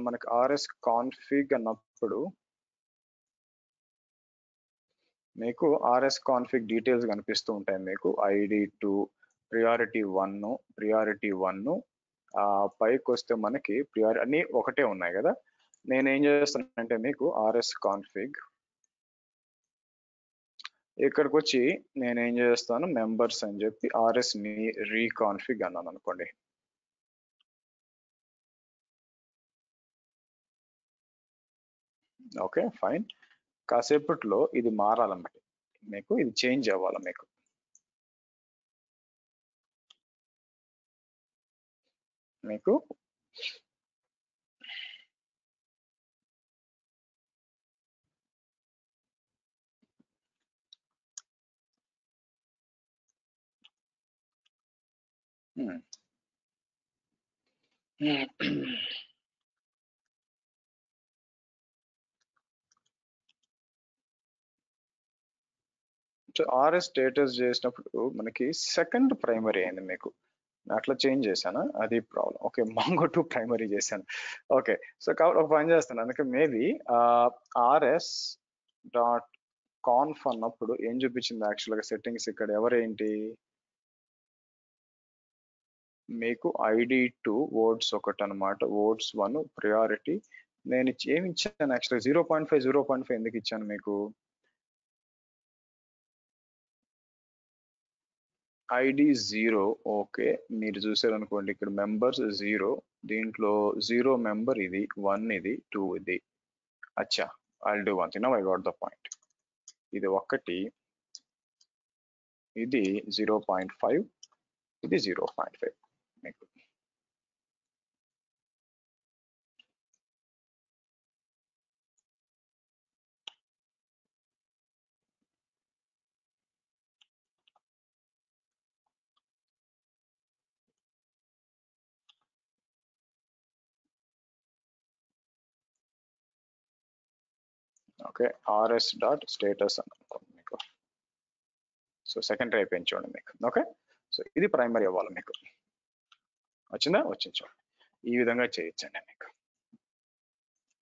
మనకి ఆర్ఎస్ కాన్ఫిగ్ అన్నప్పుడు మీకు ఆర్ఎస్ కాన్ఫిగ్ డీటెయిల్స్ కనిపిస్తూ ఉంటాయి మీకు. ID2 ప్రియారిటీ 1 పైకి వస్తే మనకి అన్ని ఒకటే ఉన్నాయి కదా. నేను ఏం చేస్తానంటే మీకు ఆర్ఎస్ కాన్ఫిగ్ ఇక్కడికి వచ్చి నేను ఏం చేస్తాను, మెంబర్స్ అని చెప్పి ఆర్ఎస్ రీకాన్ఫిగ్ అన్నాను అనుకోండి. ఓకే ఫైన్, కాసేపట్లో ఇది మారాలన్నమాట మీకు, ఇది చేంజ్ అవ్వాలి మీకు ఆర్ఎస్ స్టేటస్ చేసినప్పుడు మనకి సెకండ్ ప్రైమరీ అయింది మీకు. అట్లా చేంజ్ చేశాను, అది ప్రాబ్లం. ఓకే, మాంగో 2 ప్రైమరీ చేశాను. ఓకే, సో కాబట్టి ఒక పని చేస్తాను, అందుకే మేబీ ఆర్ఎస్ డాట్ కాన్ఫ్ అన్నప్పుడు ఏం చూపించింది యాక్చువల్గా సెట్టింగ్స్ ఇక్కడ ఎవరేంటి మీకు ID2 ఓట్స్ ఒకటి అనమాట, ఓట్స్ 1 ప్రియారిటీ. నేను ఏమి ఇచ్చాను యాక్చువల్గా 0.5 ఎందుకు ఇచ్చాను మీకు, ఐడి 0. ఓకే, మీరు చూసారు అనుకోండి ఇక్కడ మెంబర్స్ 0, దీంట్లో 0 మెంబర్ ఇది, 1 ఇది, 2 ఇది. అచ్చా, I'll do one thing, now I got the point. ఇది 1, ఇది 0.5, ఇది 0.5 మీకు. ఓకే, rs డాట్ స్టేటస్ అని అనుకోండి మీకు. సో సెకండరీ అయిపోయింది చూడండి మీకు. ఓకే, సో ఇది ప్రైమరీ అవ్వాలి మీకు. వచ్చిందా? వచ్చింది చూడండి. ఈ విధంగా చేయొచ్చండి మీకు.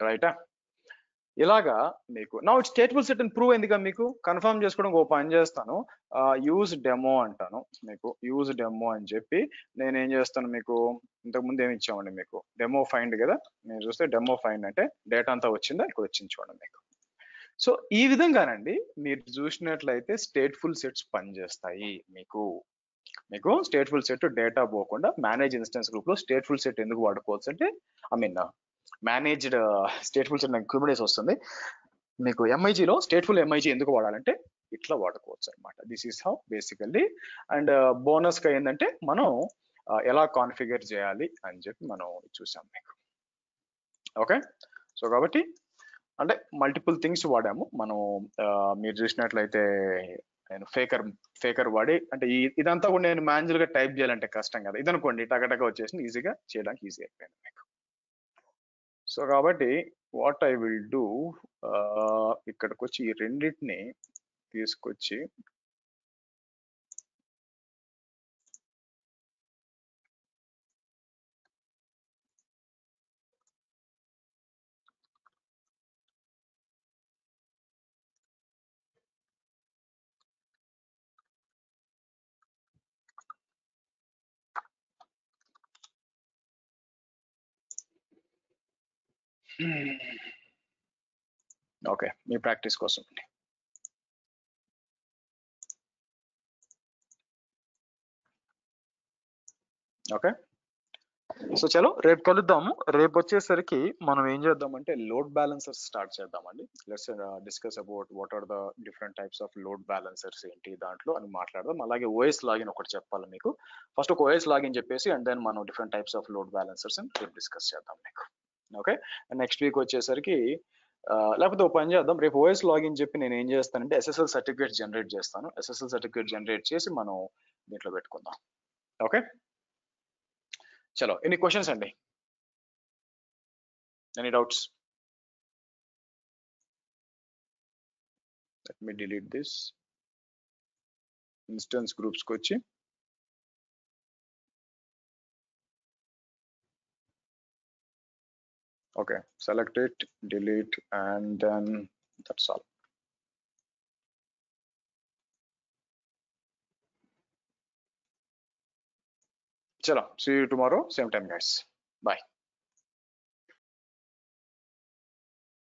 రైటా? ఇలాగా మీకు నా స్టేట్ఫుల్ సెట్ అని ప్రూవ్ అయిందిగా మీకు. కన్ఫర్మ్ చేసుకోవడం ఓ పని చేస్తాను, యూజ్ డెమో అంటాను మీకు. యూజ్ డెమో అని చెప్పి నేను ఏం చేస్తాను మీకు, ఇంతకుముందు ఏమి ఇచ్చామండి మీకు, డెమో ఫైండ్ కదా. నేను చూస్తే డెమో ఫైండ్ అంటే డేటా అంతా వచ్చిందా, ఇక్కడ వచ్చింది చూడండి మీకు. సో ఈ విధంగానండి మీరు చూసినట్లయితే స్టేట్ఫుల్ సెట్స్ పనిచేస్తాయి మీకు. మీకు స్టేట్ఫుల్ సెట్ డేటా పోకుండా మేనేజ్ ఇన్స్టెన్స్ గ్రూప్ లో స్టేట్ఫుల్ సెట్ ఎందుకు వాడుకోవచ్చు అంటే, I mean managed stateful set నాకు కుబిడేస్ వస్తుంది మీకు. ఎంఐజీలో స్టేట్ఫుల్ ఎంఐజీ ఎందుకు వాడాలంటే ఇట్లా వాడుకోవచ్చు అనమాట. This is how basically. And bonus గా ఏంటంటే మనం ఎలా కాన్ఫిగర్ చేయాలి అని చెప్పి మనం చూసాం మీకు. ఓకే, సో కాబట్టి అంటే మల్టిపుల్ థింగ్స్ వాడాము మనం. మీరు చూసినట్లయితే నేను ఫేకర్ వాడి అంటే ఇదంతా కూడా నేను మాన్యువల్ గా టైప్ చేయాలంటే కష్టం కదా. ఇదనుకోండి టకటగా వచ్చేసి ఈజీగా చేయడానికి ఈజీ అయిపోయింది మీకు. సో కాబట్టి వాట్ ఐ విల్ డూ, ఇక్కడికి వచ్చి ఈ రెండింటిని తీసుకొచ్చి ఓకే మీ ప్రాక్టీస్ కోసం అండి. ఓకే, సో చలో రేపు కలుద్దాము. రేపు వచ్చేసరికి మనం ఏం చేద్దామంటే లోడ్ బ్యాలెన్సర్స్ స్టార్ట్ చేద్దామండి. Let's discuss about what are the different types of load balancers ఏంటి దాంట్లో అని మాట్లాడదాం. అలాగే ఓఎస్ లాగిన్ ఒకటి చెప్పాలి మీకు. ఫస్ట్ ఒక ఓఎస్ లాగిన్ చెప్పేసి అండ్ దెన్ మనం different types of load balancers రేపు డిస్కస్ చేద్దాం మీకు. ఓకే, నెక్స్ట్ వీక్ వచ్చేసరికి లేకపోతే ఒక పని చేద్దాం, రేపు ఓఎస్ లాగిన్ చెప్పి నేను ఏం చేస్తానంటే ఎస్ఎస్ఎల్ సర్టిఫికేట్ జనరేట్ చేస్తాను. ఎస్ఎస్ఎల్ సర్టిఫికేట్ జనరేట్ చేసి మనం దీంట్లో పెట్టుకుందాం. ఓకే చలో, ఎనీ క్వశ్చన్స్ అండి? Any doubts? Let me delete this. Instance groups kochi. Okay, select it, delete, and then that's all. Chalo, see you tomorrow, same time guys. Bye.